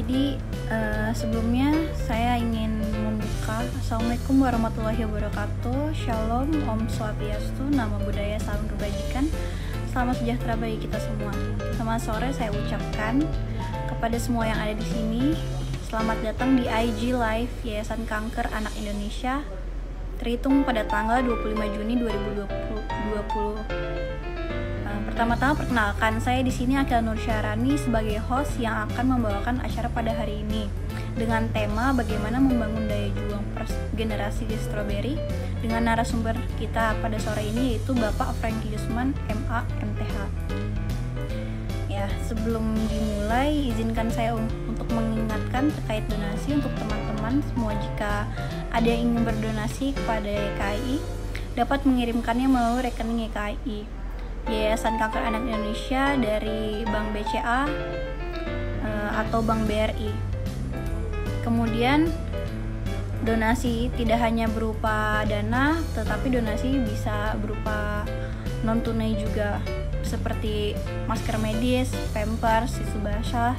Jadi sebelumnya saya ingin membuka. Assalamualaikum warahmatullahi wabarakatuh. Shalom, Om Swastiastu, Namo Buddhaya, Salam Kebajikan. Selamat sejahtera bagi kita semua. Selamat sore saya ucapkan kepada semua yang ada di sini. Selamat datang di IG Live Yayasan Kanker Anak Indonesia, terhitung pada tanggal 25 Juni 2020. Pertama-tama perkenalkan, saya di sini Akila Nursyahrani sebagai host yang akan membawakan acara pada hari ini dengan tema bagaimana membangun daya juang generasi di Strawberry dengan narasumber kita pada sore ini yaitu Bapak Franky Yusman, MA, MTH. Ya, sebelum dimulai izinkan saya untuk mengingatkan terkait donasi untuk teman-teman semua. Jika ada yang ingin berdonasi kepada YKI dapat mengirimkannya melalui rekening YKI Yayasan Kanker Anak Indonesia dari Bank BCA atau Bank BRI. Kemudian donasi tidak hanya berupa dana, tetapi donasi bisa berupa non tunai juga, seperti masker medis, pampers, tisu basah,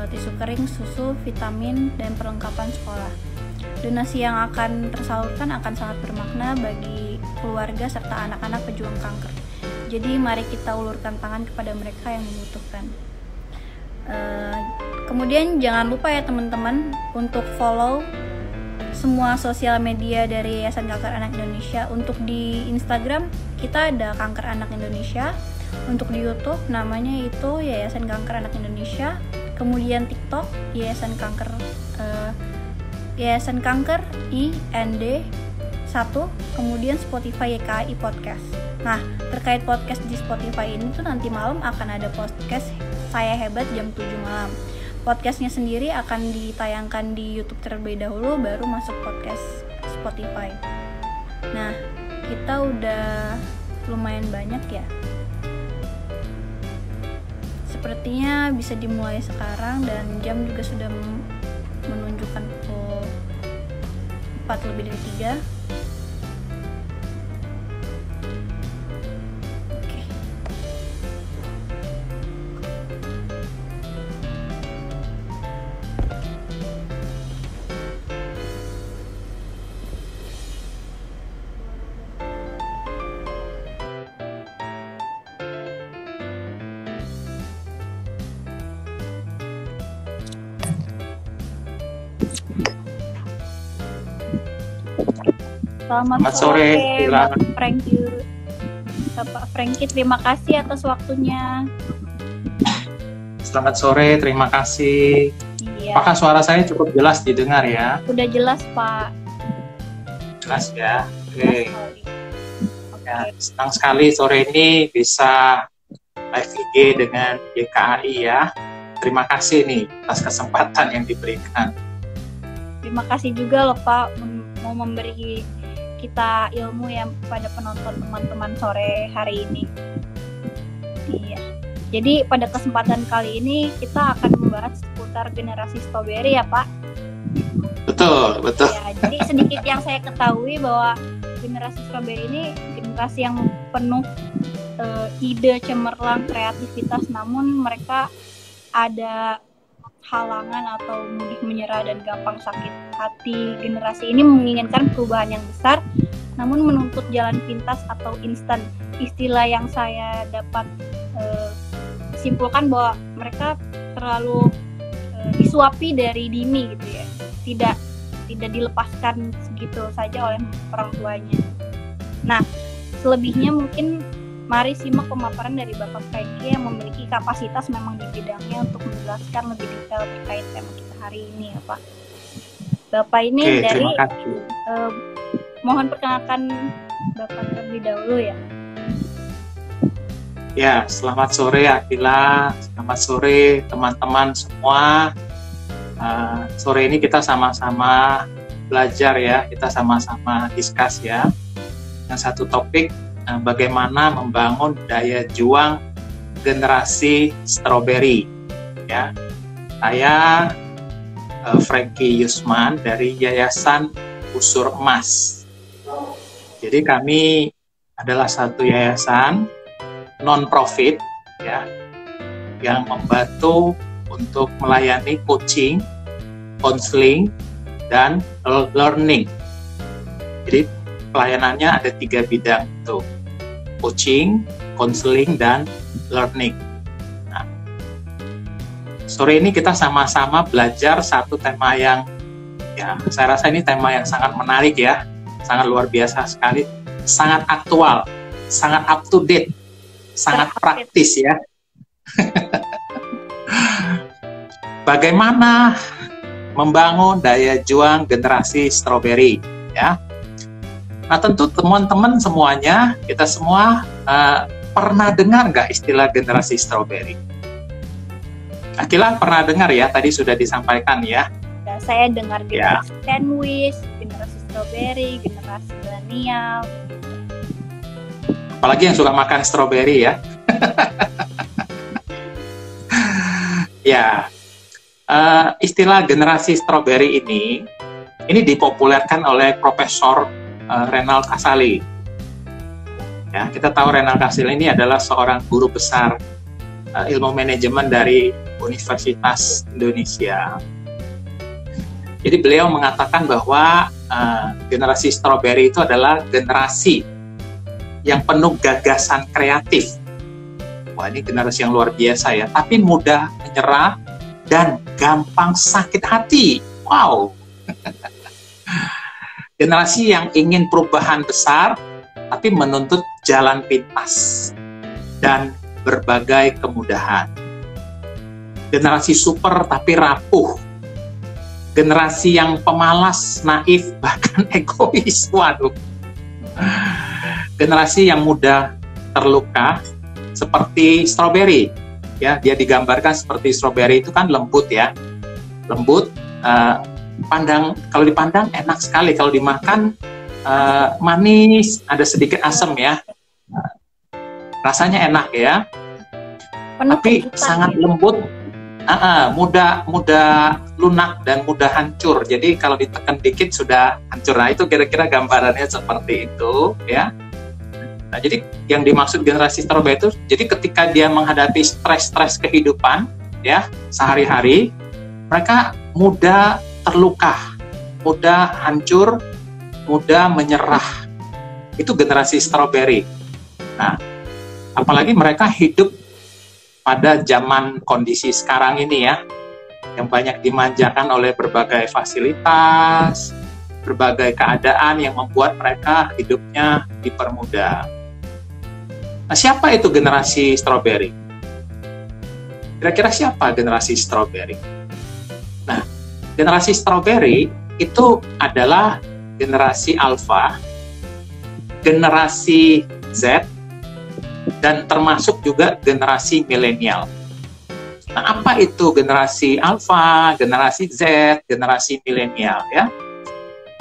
tisu kering, susu, vitamin, dan perlengkapan sekolah. Donasi yang akan tersalurkan akan sangat bermakna bagi keluarga serta anak-anak pejuang kanker. Jadi mari kita ulurkan tangan kepada mereka yang membutuhkan. Kemudian jangan lupa ya teman-teman untuk follow semua sosial media dari Yayasan Kanker Anak Indonesia. Untuk di Instagram kita ada Kanker Anak Indonesia. Untuk di YouTube namanya itu Yayasan Kanker Anak Indonesia. Kemudian TikTok Yayasan Kanker IND 1. Kemudian Spotify YKI Podcast. Nah, terkait podcast di Spotify ini tuh nanti malam akan ada podcast Saya Hebat jam 7 malam. Podcastnya sendiri akan ditayangkan di YouTube terlebih dahulu, baru masuk podcast Spotify. Nah, kita udah lumayan banyak ya. Sepertinya bisa dimulai sekarang dan jam juga sudah menunjukkan pukul 4:03. Selamat sore Bapak Franky, terima kasih atas waktunya. Selamat sore, terima kasih. Iya. Apakah suara saya cukup jelas didengar ya? Sudah jelas Pak. Jelas ya. Oke. Ya, senang sekali sore ini bisa live IG dengan YKI ya. Terima kasih nih atas kesempatan yang diberikan. Terima kasih juga loh Pak mau memberi kita ilmu yang pada penonton teman-teman sore hari ini. Iya. Jadi pada kesempatan kali ini kita akan membahas seputar generasi Strawberry ya Pak. Betul. Ya, jadi sedikit yang saya ketahui bahwa generasi Strawberry ini generasi yang penuh ide cemerlang, kreativitas, namun mereka ada halangan atau mudah menyerah dan gampang sakit hati. Generasi ini menginginkan perubahan yang besar namun menuntut jalan pintas atau instan. Istilah yang saya dapat simpulkan bahwa mereka terlalu disuapi dari dini gitu ya, tidak dilepaskan segitu saja oleh orang tuanya. Nah, selebihnya mungkin mari simak pemaparan dari Bapak Franky yang memiliki kapasitas memang di bidangnya untuk menjelaskan lebih detail terkait tema kita hari ini ya Pak. Bapak ini dari mohon perkenalkan Bapak terlebih dahulu ya. Ya, selamat sore Akila, selamat sore teman-teman semua. Sore ini kita sama-sama belajar ya, kita sama-sama discuss ya. Yang satu topik, bagaimana membangun daya juang generasi Strawberry ya. Saya Franky Yusman dari Yayasan Busur Emas. Jadi kami adalah satu yayasan non-profit ya yang membantu untuk melayani coaching, counseling, dan learning. Jadi pelayanannya ada 3 bidang itu: coaching, counseling, dan learning. Nah, sore ini kita sama-sama belajar satu tema yang saya rasa ini tema yang sangat menarik ya, sangat luar biasa sekali, sangat aktual, sangat up to date, sangat praktis ya. Bagaimana membangun daya juang generasi strawberry ya. Nah, tentu teman-teman semuanya, kita semua pernah dengar nggak istilah generasi strawberry? Akila pernah dengar ya, tadi sudah disampaikan ya. Ya, saya dengar generasi sandwich, generasi strawberry, generasi milenial. Apalagi yang suka makan strawberry ya. Ya, istilah generasi strawberry ini dipopulerkan oleh Profesor Renal Kasali. Ya, kita tahu Renal Kasali ini adalah seorang guru besar ilmu manajemen dari Universitas Indonesia. Jadi beliau mengatakan bahwa generasi strawberry itu adalah generasi yang penuh gagasan kreatif. Wah, ini generasi yang luar biasa ya, tapi mudah menyerah dan gampang sakit hati. Wow. Generasi yang ingin perubahan besar, tapi menuntut jalan pintas dan berbagai kemudahan. Generasi super tapi rapuh. Generasi yang pemalas, naif, bahkan egois. Waduh. Generasi yang mudah terluka, seperti strawberry. Ya, dia digambarkan seperti strawberry itu kan lembut ya, lembut, kalau dipandang enak sekali, kalau dimakan manis, ada sedikit asam ya, rasanya enak ya, tapi sangat lembut, mudah lunak dan mudah hancur. Jadi kalau ditekan dikit sudah hancur. Nah, itu kira-kira gambarannya seperti itu ya. Nah, jadi yang dimaksud generasi strawberry itu, jadi ketika dia menghadapi stres-stres kehidupan ya sehari-hari, mereka mudah terluka, mudah hancur, mudah menyerah. Itu generasi strawberry. Nah, apalagi mereka hidup pada zaman kondisi sekarang ini ya, yang banyak dimanjakan oleh berbagai fasilitas, berbagai keadaan yang membuat mereka hidupnya dipermudah. Nah, siapa itu generasi strawberry? Kira-kira siapa generasi strawberry? Nah, generasi strawberry itu adalah generasi alpha, generasi Z, dan termasuk juga generasi milenial. Nah, apa itu generasi alpha, generasi Z, generasi milenial ya?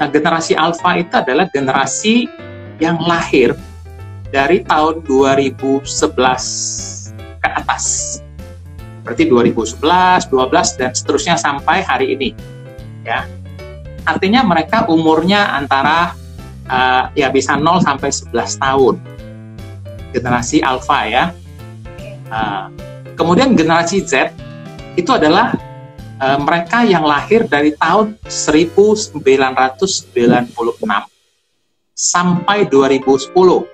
Nah, generasi alpha itu adalah generasi yang lahir dari tahun 2011 ke atas. Berarti 2011, 12 dan seterusnya sampai hari ini. Ya. Artinya mereka umurnya antara bisa 0 sampai 11 tahun. Generasi alpha ya. Kemudian generasi Z itu adalah mereka yang lahir dari tahun 1996 sampai 2010.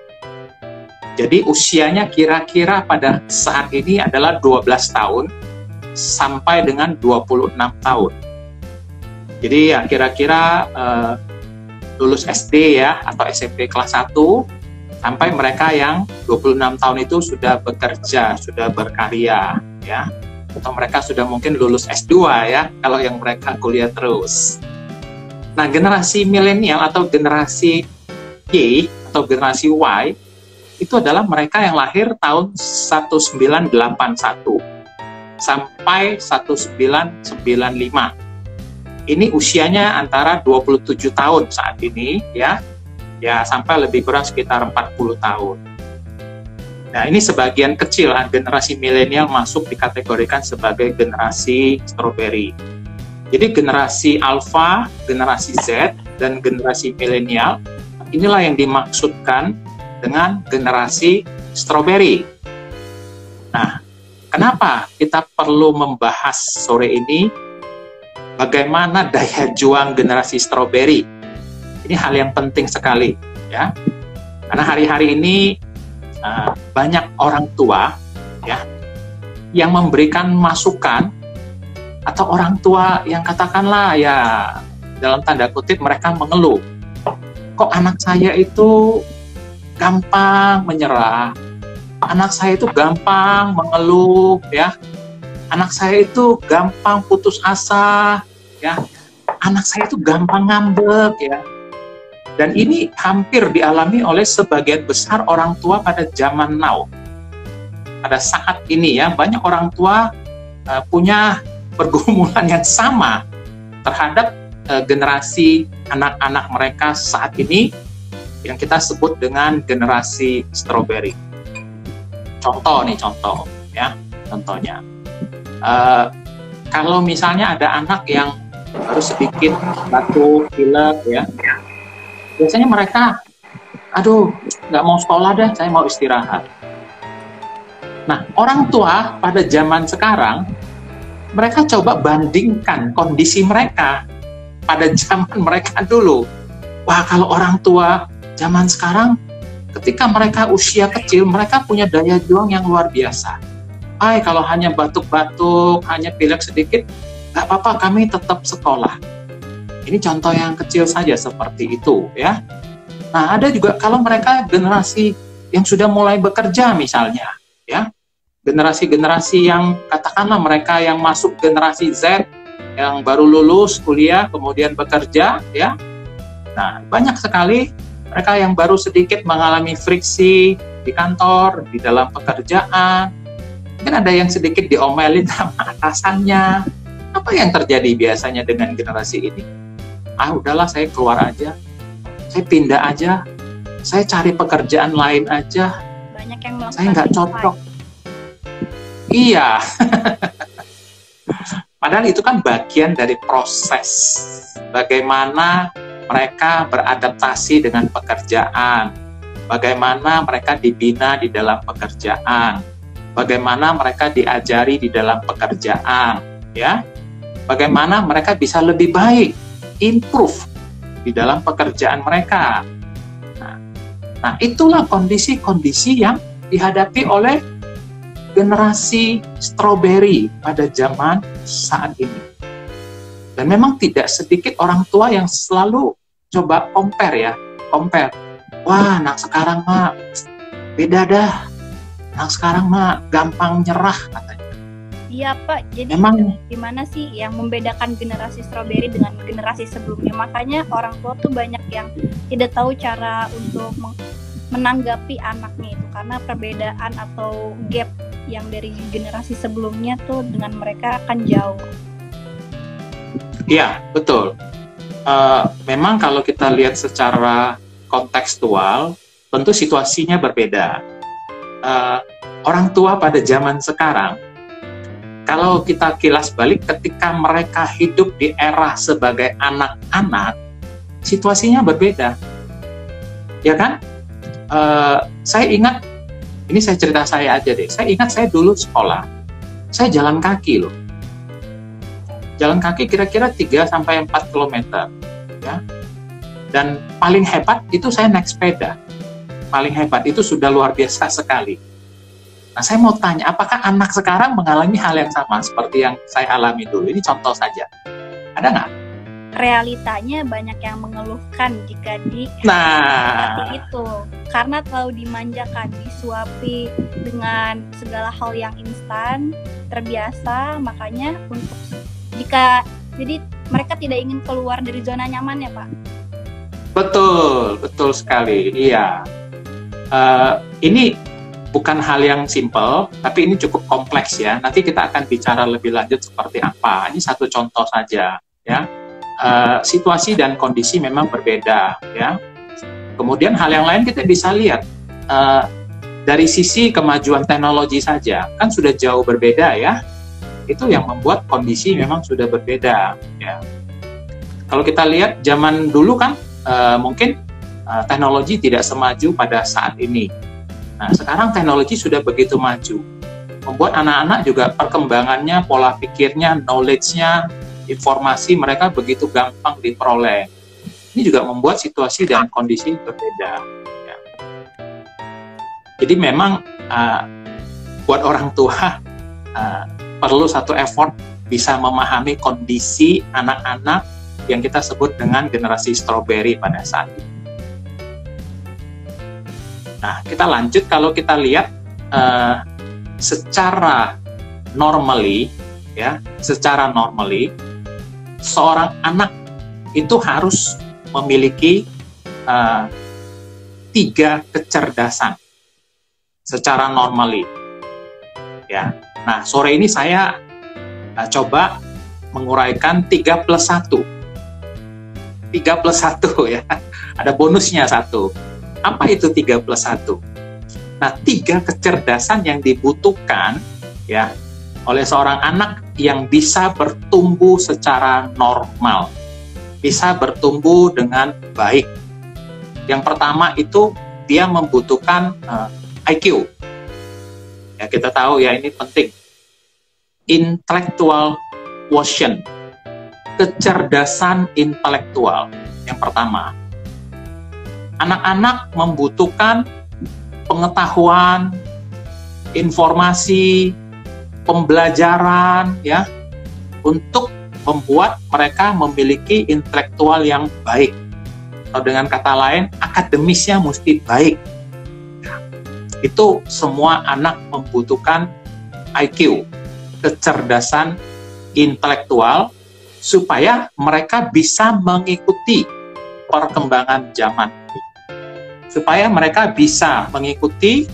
Jadi usianya kira-kira pada saat ini adalah 12 tahun sampai dengan 26 tahun. Jadi ya kira-kira lulus SD ya atau SMP kelas 1 sampai mereka yang 26 tahun itu sudah bekerja, sudah berkarya ya. Atau mereka sudah mungkin lulus S2 ya kalau yang mereka kuliah terus. Nah, generasi milenial atau generasi Y atau generasi Y itu adalah mereka yang lahir tahun 1981 sampai 1995. Ini usianya antara 27 tahun saat ini ya sampai lebih kurang sekitar 40 tahun. Nah, ini sebagian kecil generasi milenial masuk dikategorikan sebagai generasi strawberry. Jadi generasi alpha, generasi Z, dan generasi milenial inilah yang dimaksudkan dengan generasi strawberry. Nah, kenapa kita perlu membahas sore ini bagaimana daya juang generasi strawberry? Ini hal yang penting sekali, ya. Karena hari-hari ini banyak orang tua, ya, yang memberikan masukan, atau orang tua yang katakanlah ya dalam tanda kutip mereka mengeluh, kok anak saya itu gampang menyerah, anak saya itu gampang mengeluh, ya, anak saya itu gampang putus asa, ya, anak saya itu gampang ngambek, ya. Dan ini hampir dialami oleh sebagian besar orang tua pada zaman now. Pada saat ini, ya, banyak orang tua punya pergumulan yang sama terhadap generasi anak-anak mereka saat ini yang kita sebut dengan generasi strawberry. Contoh, ya, contohnya. Kalau misalnya ada anak yang baru sedikit batuk, pilek, ya, biasanya mereka, aduh, nggak mau sekolah deh, saya mau istirahat. Nah, orang tua pada zaman sekarang, mereka coba bandingkan kondisi mereka pada zaman mereka dulu. Wah, kalau orang tua zaman sekarang, ketika mereka usia kecil, mereka punya daya juang yang luar biasa. Kalau hanya batuk-batuk, hanya pilek sedikit, nggak apa-apa, kami tetap sekolah. Ini contoh yang kecil saja seperti itu, ya. Nah, ada juga kalau mereka generasi yang sudah mulai bekerja misalnya, ya. Generasi-generasi yang katakanlah mereka yang masuk generasi Z, yang baru lulus kuliah kemudian bekerja, ya. Nah, banyak sekali mereka yang baru sedikit mengalami friksi di kantor, di dalam pekerjaan. Mungkin ada yang sedikit diomelin sama atasannya. Apa yang terjadi biasanya dengan generasi ini? Udahlah, saya keluar aja, saya pindah aja, saya cari pekerjaan lain aja. Banyak yang melakukan, saya nggak cocok. Iya. Padahal itu kan bagian dari proses bagaimana mereka beradaptasi dengan pekerjaan, bagaimana mereka dibina di dalam pekerjaan, bagaimana mereka diajari di dalam pekerjaan, ya, bagaimana mereka bisa lebih baik, improve di dalam pekerjaan mereka. Nah, itulah kondisi-kondisi yang dihadapi oleh generasi strawberry pada zaman saat ini. Dan memang tidak sedikit orang tua yang selalu coba compare. Wah, anak sekarang mah beda dah. Anak sekarang mah gampang nyerah katanya. Iya Pak, jadi gimana sih yang membedakan generasi strawberry dengan generasi sebelumnya? Makanya orang tua tuh banyak yang tidak tahu cara untuk menanggapi anaknya itu, karena perbedaan atau gap yang dari generasi sebelumnya tuh dengan mereka akan jauh. Iya, betul. Memang kalau kita lihat secara kontekstual, tentu situasinya berbeda. Orang tua pada zaman sekarang, kalau kita kilas balik ketika mereka hidup di era sebagai anak-anak, situasinya berbeda. Ya kan? Saya ingat, ini saya cerita saya aja deh. Saya ingat saya dulu sekolah, saya jalan kaki loh. Jalan kaki kira-kira 3-4 km. Ya. Dan paling hebat itu saya naik sepeda. Paling hebat itu sudah luar biasa sekali. Nah, saya mau tanya, apakah anak sekarang mengalami hal yang sama seperti yang saya alami dulu? Ini contoh saja. Ada nggak? Realitanya banyak yang mengeluhkan jika seperti itu. Karena terlalu dimanjakan, disuapi dengan segala hal yang instan, terbiasa, makanya jadi mereka tidak ingin keluar dari zona nyaman ya Pak? Betul sekali, iya. Ini bukan hal yang simpel, tapi ini cukup kompleks ya. Nanti kita akan bicara lebih lanjut seperti apa. Ini satu contoh saja, ya. Situasi dan kondisi memang berbeda, ya. Kemudian hal yang lain kita bisa lihat dari sisi kemajuan teknologi saja, kan sudah jauh berbeda ya. Itu yang membuat kondisi memang sudah berbeda, ya. Kalau kita lihat zaman dulu kan mungkin teknologi tidak semaju pada saat ini. Nah, sekarang teknologi sudah begitu maju. membuat anak-anak juga perkembangannya, pola pikirnya, knowledge-nya, informasi mereka begitu gampang diperoleh. Ini juga membuat situasi dan kondisi berbeda. Ya. Jadi memang buat orang tua perlu satu effort bisa memahami kondisi anak-anak yang kita sebut dengan generasi strawberry pada saat ini. Nah, kita lanjut kalau kita lihat secara normally, ya, secara normally, seorang anak itu harus memiliki 3 kecerdasan secara normally, ya. Nah, sore ini saya coba menguraikan 3+1. 3+1 ya, ada bonusnya 1. Apa itu 3+1? Nah, 3 kecerdasan yang dibutuhkan ya oleh seorang anak yang bisa bertumbuh secara normal, bisa bertumbuh dengan baik. Yang pertama itu dia membutuhkan IQ. Ya, kita tahu ya ini penting. Intellectual quotient. Kecerdasan intelektual. Yang pertama, anak-anak membutuhkan pengetahuan, informasi, pembelajaran, ya, untuk membuat mereka memiliki intelektual yang baik. Atau dengan kata lain, akademisnya mesti baik. Itu semua anak membutuhkan IQ, kecerdasan intelektual, supaya mereka bisa mengikuti perkembangan zaman ini. Supaya mereka bisa mengikuti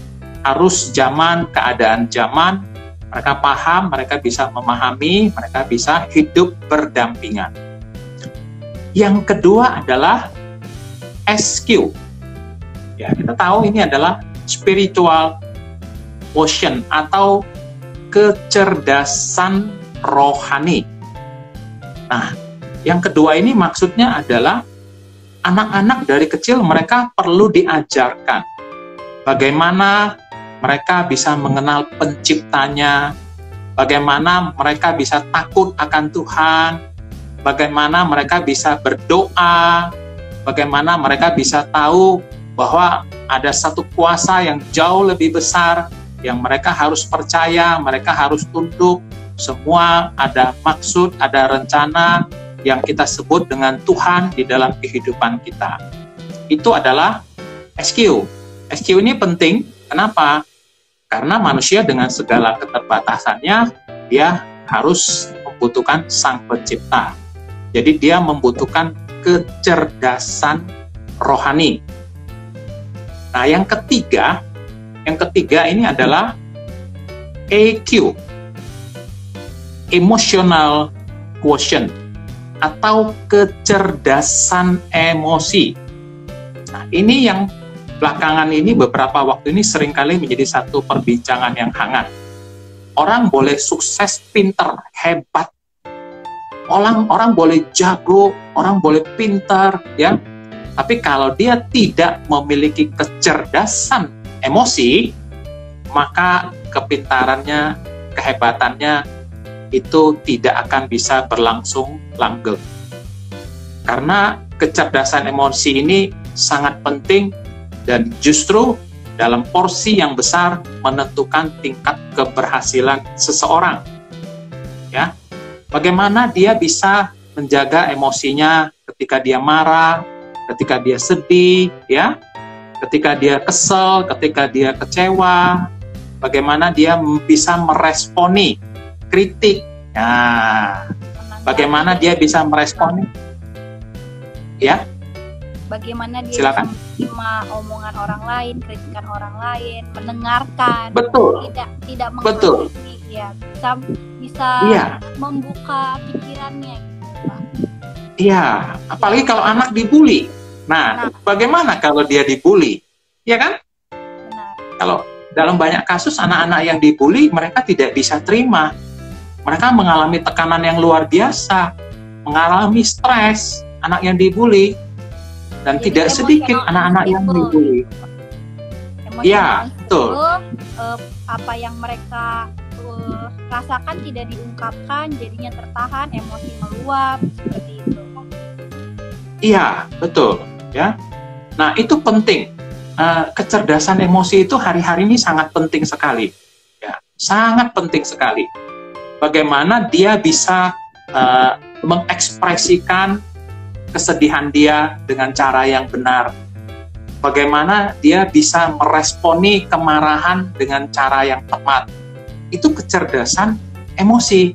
arus zaman, keadaan zaman, mereka paham, mereka bisa memahami, mereka bisa hidup berdampingan. Yang kedua adalah SQ. Ya, kita tahu ini adalah spiritual quotient atau kecerdasan rohani. Nah, yang kedua ini maksudnya adalah anak-anak dari kecil mereka perlu diajarkan bagaimana mereka bisa mengenal penciptanya, bagaimana mereka bisa takut akan Tuhan, bagaimana mereka bisa berdoa, bagaimana mereka bisa tahu bahwa ada satu kuasa yang jauh lebih besar yang mereka harus percaya, mereka harus tunduk. Semua ada maksud, ada rencana yang kita sebut dengan Tuhan di dalam kehidupan kita. Itu adalah SQ. SQ ini penting, kenapa? Karena manusia dengan segala keterbatasannya, dia harus membutuhkan Sang Pencipta. Jadi dia membutuhkan kecerdasan rohani. Nah, yang ketiga ini adalah EQ, emotional quotient, atau kecerdasan emosi. Nah, ini yang belakangan ini, beberapa waktu ini seringkali menjadi satu perbincangan yang hangat. Orang boleh sukses, pinter, hebat. Orang boleh jago, orang boleh pintar, ya. Tapi kalau dia tidak memiliki kecerdasan emosi, maka kepintarannya, kehebatannya itu tidak akan bisa berlangsung langgeng. Karena kecerdasan emosi ini sangat penting dan justru dalam porsi yang besar menentukan tingkat keberhasilan seseorang. Ya, bagaimana dia bisa menjaga emosinya ketika dia marah, ketika dia sedih, ya, ketika dia kesel, ketika dia kecewa, bagaimana dia bisa meresponi kritik. Nah, bagaimana dia bisa meresponi? Ya. Bagaimana dia Silakan. bisa menerima omongan orang lain, kritikan orang lain, mendengarkan. Betul. Tidak Betul. menghakimi, ya, bisa Iya. membuka pikirannya gitu, Pak. Iya, apalagi kalau anak dibully. Nah, bagaimana kalau dia dibully? Ya kan? Benar. Kalau dalam banyak kasus anak-anak yang dibully, mereka tidak bisa terima. Mereka mengalami tekanan yang luar biasa, mengalami stres, anak yang dibully, dan Jadi tidak sedikit anak-anak yang dibully. Emosional Ya, betul. itu, apa yang mereka rasakan tidak diungkapkan, jadinya tertahan, emosi meluap, seperti itu. Iya, betul. Ya. Nah, itu penting. Kecerdasan emosi itu hari-hari ini sangat penting sekali. Ya, sangat penting sekali. Bagaimana dia bisa mengekspresikan kesedihan dia dengan cara yang benar. Bagaimana dia bisa meresponi kemarahan dengan cara yang tepat. Itu kecerdasan emosi.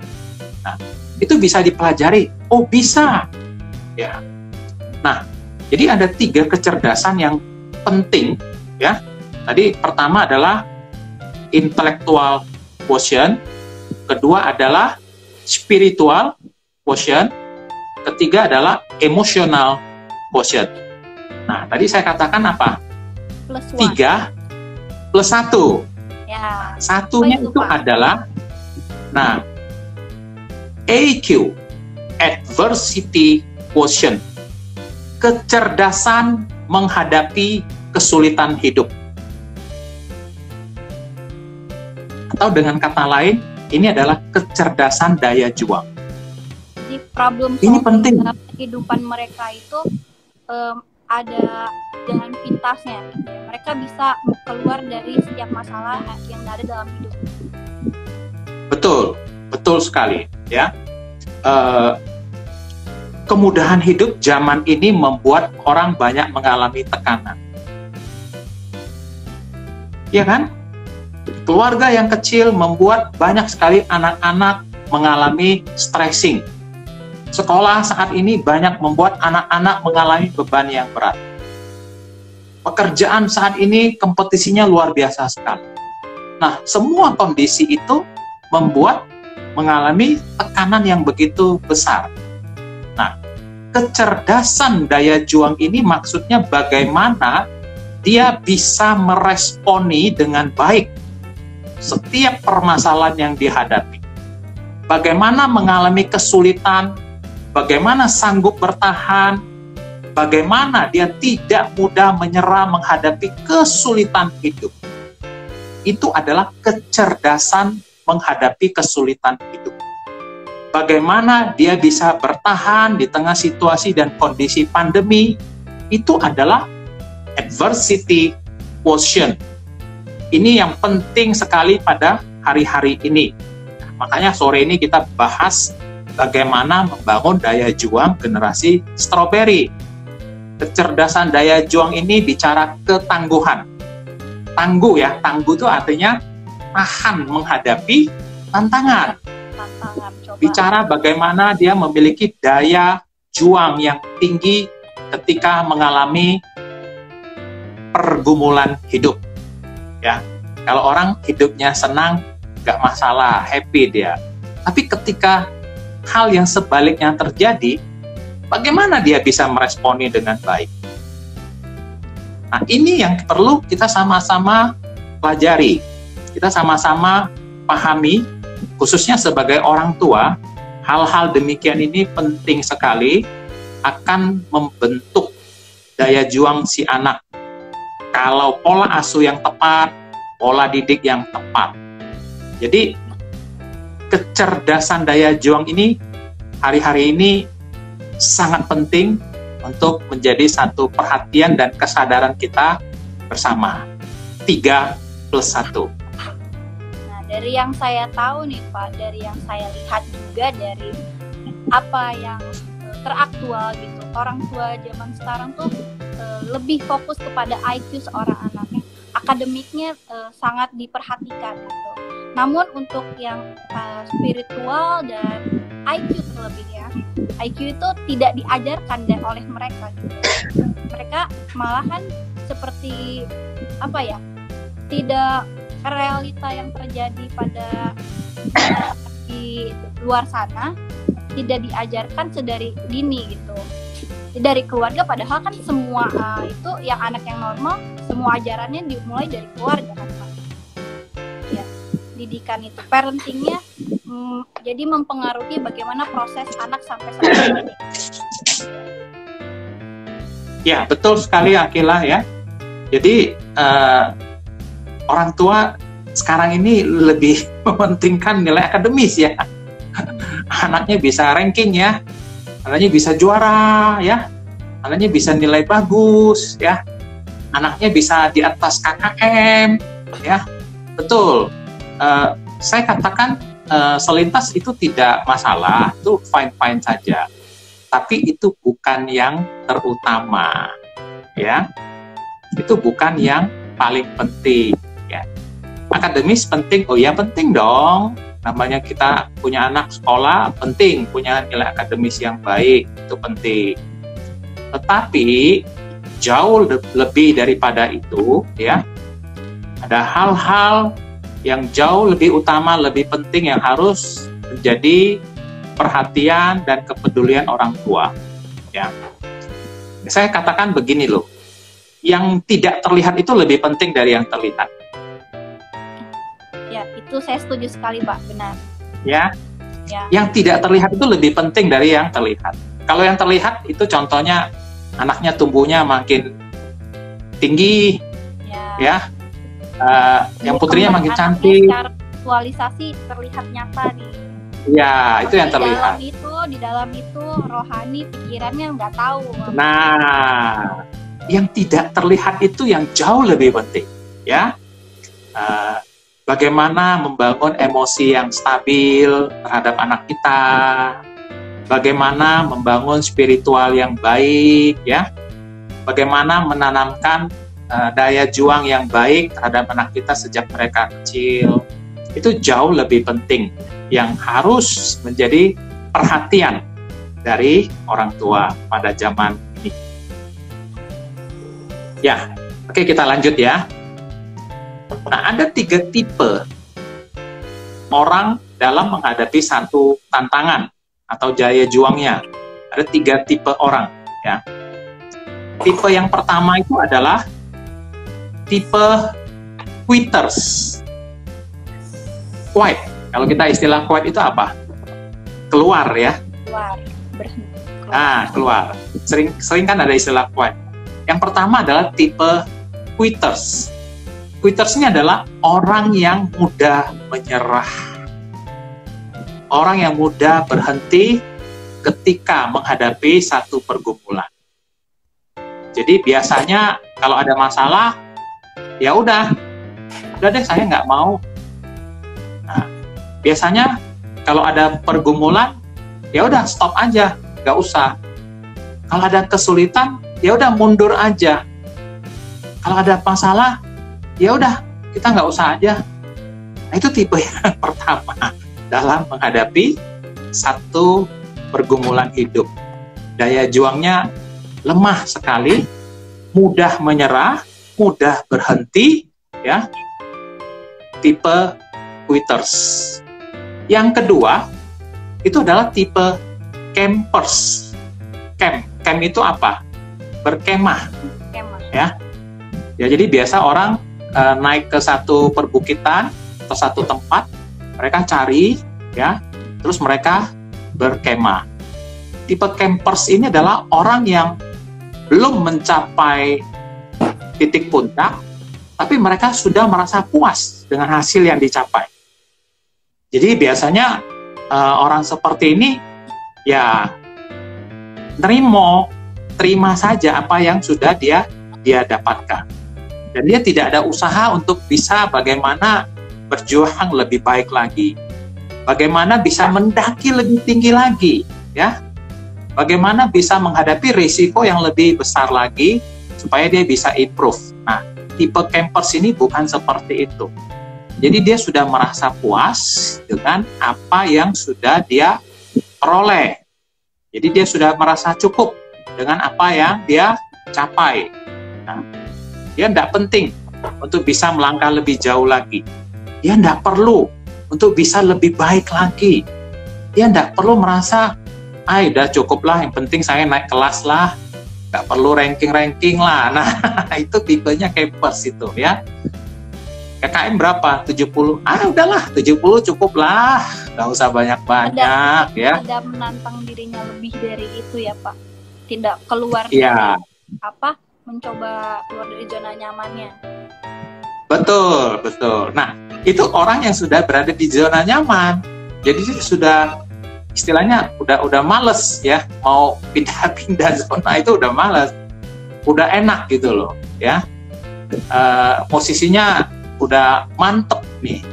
Nah, itu bisa dipelajari. Oh, bisa. Ya. Nah, jadi ada 3 kecerdasan yang penting, ya. Tadi pertama adalah intellectual quotient, kedua adalah spiritual quotient, ketiga adalah emotional quotient. Nah, tadi saya katakan apa? +1. 3 plus 1. Ya. Satunya itu adalah, nah, AQ, adversity quotient, kecerdasan menghadapi kesulitan hidup. Atau dengan kata lain, ini adalah kecerdasan daya juang. Jadi problem Ini solving penting. dalam kehidupan mereka itu ada dengan pintasnya. Gitu. Mereka bisa keluar dari setiap masalah yang ada dalam hidup. Betul, betul sekali. Ya, kemudahan hidup zaman ini membuat orang banyak mengalami tekanan. Ya kan? Keluarga yang kecil membuat banyak sekali anak-anak mengalami stressing. Sekolah saat ini banyak membuat anak-anak mengalami beban yang berat. Pekerjaan saat ini kompetisinya luar biasa sekali. Nah, semua kondisi itu membuat mengalami tekanan yang begitu besar. Nah, kecerdasan daya juang ini maksudnya bagaimana dia bisa meresponi dengan baik setiap permasalahan yang dihadapi. Bagaimana mengalami kesulitan, bagaimana sanggup bertahan, bagaimana dia tidak mudah menyerah menghadapi kesulitan hidup. Itu adalah kecerdasan menghadapi kesulitan hidup. Bagaimana dia bisa bertahan di tengah situasi dan kondisi pandemi, itu adalah adversity quotient. Ini yang penting sekali pada hari-hari ini. Makanya sore ini kita bahas bagaimana membangun daya juang generasi strawberry. Kecerdasan daya juang ini bicara ketangguhan. Tangguh ya, tangguh itu artinya tahan menghadapi tantangan. Coba. Bicara bagaimana dia memiliki daya juang yang tinggi ketika mengalami pergumulan hidup. Ya, kalau orang hidupnya senang, nggak masalah, happy dia. Tapi ketika hal yang sebaliknya terjadi, bagaimana dia bisa meresponi dengan baik? Nah, ini yang perlu kita sama-sama pelajari. Kita sama-sama pahami, khususnya sebagai orang tua, hal-hal demikian ini penting sekali akan membentuk daya juang si anak. Kalau pola asuh yang tepat, pola didik yang tepat. Jadi, kecerdasan daya juang ini hari-hari ini sangat penting untuk menjadi satu perhatian dan kesadaran kita bersama. 3 plus 1. Nah, dari yang saya tahu nih Pak, dari yang saya lihat juga dari apa yang teraktual gitu, orang tua zaman sekarang tuh lebih fokus kepada IQ seorang anaknya. Akademiknya sangat diperhatikan gitu. Namun untuk yang spiritual dan IQ terlebihnya, IQ itu tidak diajarkan oleh mereka gitu. Mereka malahan seperti apa ya? Tidak realita yang terjadi pada di luar sana tidak diajarkan sedari dini gitu. Dari keluarga, padahal kan semua itu yang anak yang normal, semua ajarannya dimulai dari keluarga kan Pak. Ya, didikan itu, parentingnya jadi mempengaruhi bagaimana proses anak sampai saat ini. Ya, betul sekali Akila ya. Jadi orang tua sekarang ini lebih mementingkan nilai akademis ya. Anaknya bisa ranking ya, anaknya bisa juara ya, anaknya bisa nilai bagus ya, anaknya bisa di atas KKM ya. Betul. Saya katakan selintas itu tidak masalah, itu fine-fine saja. Tapi itu bukan yang terutama ya. Itu bukan yang paling penting ya. Akademis penting, oh ya penting dong. Namanya kita punya anak sekolah, penting punya nilai akademis yang baik, itu penting. Tetapi jauh lebih daripada itu ya, ada hal-hal yang jauh lebih utama, lebih penting yang harus menjadi perhatian dan kepedulian orang tua ya. Saya katakan begini loh, yang tidak terlihat itu lebih penting dari yang terlihat. Ya, itu saya setuju sekali Pak, benar. Ya. Yang tidak terlihat itu lebih penting dari yang terlihat. Kalau yang terlihat itu contohnya anaknya tumbuhnya makin tinggi, ya. Yang putrinya makin cantik. Secara visualisasi terlihat nyata nih. Ya, itu yang terlihat. Di dalam itu rohani pikirannya nggak tahu. Nah, yang tidak terlihat itu yang jauh lebih penting, ya. Bagaimana membangun emosi yang stabil terhadap anak kita, bagaimana membangun spiritual yang baik, ya, bagaimana menanamkan daya juang yang baik terhadap anak kita sejak mereka kecil, itu jauh lebih penting, yang harus menjadi perhatian dari orang tua pada zaman ini. Ya, oke, kita lanjut ya. Nah, ada 3 tipe orang dalam menghadapi satu tantangan atau daya juangnya. Ada 3 tipe orang ya. Tipe yang pertama itu adalah tipe quitters. Quit. Kalau kita istilah quit itu apa? Keluar ya. Keluar, berhenti. Keluar. Sering kan ada istilah quit. Yang pertama adalah tipe quitters. Quitters ini adalah orang yang mudah menyerah. Orang yang mudah berhenti ketika menghadapi satu pergumulan. Jadi biasanya kalau ada masalah, ya udah deh saya nggak mau. Nah, biasanya kalau ada pergumulan, ya udah stop aja, nggak usah. Kalau ada kesulitan, ya udah mundur aja. Kalau ada masalah, ya udah kita nggak usah aja. Nah, itu tipe yang pertama dalam menghadapi satu pergumulan hidup. Daya juangnya lemah sekali, mudah menyerah, mudah berhenti, ya. Tipe quitters. Yang kedua itu adalah tipe campers. Camp itu apa? Berkemah, ya. Ya, jadi biasa orang naik ke satu perbukitan atau satu tempat, mereka cari, ya, terus mereka berkemah. Tipe campers ini adalah orang yang belum mencapai titik puncak, tapi mereka sudah merasa puas dengan hasil yang dicapai. Jadi biasanya orang seperti ini ya terima saja apa yang sudah dia dapatkan. Dan dia tidak ada usaha untuk bisa bagaimana berjuang lebih baik lagi. Bagaimana bisa mendaki lebih tinggi lagi, ya. Bagaimana bisa menghadapi risiko yang lebih besar lagi supaya dia bisa improve. Nah, tipe campers ini bukan seperti itu. Jadi dia sudah merasa puas dengan apa yang sudah dia peroleh. Jadi dia sudah merasa cukup dengan apa yang dia capai. Nah, dia tidak penting untuk bisa melangkah lebih jauh lagi. Dia tidak perlu untuk bisa lebih baik lagi. Dia tidak perlu merasa, udah cukup lah, yang penting saya naik kelas lah, nggak perlu ranking lah. Nah, itu tipenya campers itu ya. KKM berapa? 70. Udahlah, 70 cukup lah, nggak usah banyak-banyak ya. Tidak menantang dirinya lebih dari itu ya Pak. Tidak keluar ya. Mencoba keluar dari zona nyamannya. Betul. Nah, itu orang yang sudah berada di zona nyaman. Jadi dia sudah istilahnya udah males ya, mau pindah-pindah zona itu udah males, udah enak gitu loh ya. Posisinya udah mantep nih.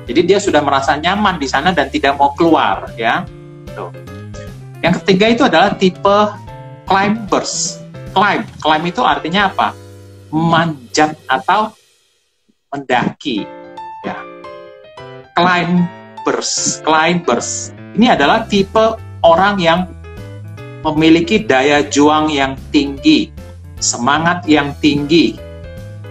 Jadi dia sudah merasa nyaman di sana dan tidak mau keluar ya. Tuh. Yang ketiga itu adalah tipe climbers. Climb itu artinya apa? Manjat atau mendaki ya. Climbers ini adalah tipe orang yang memiliki daya juang yang tinggi, semangat yang tinggi.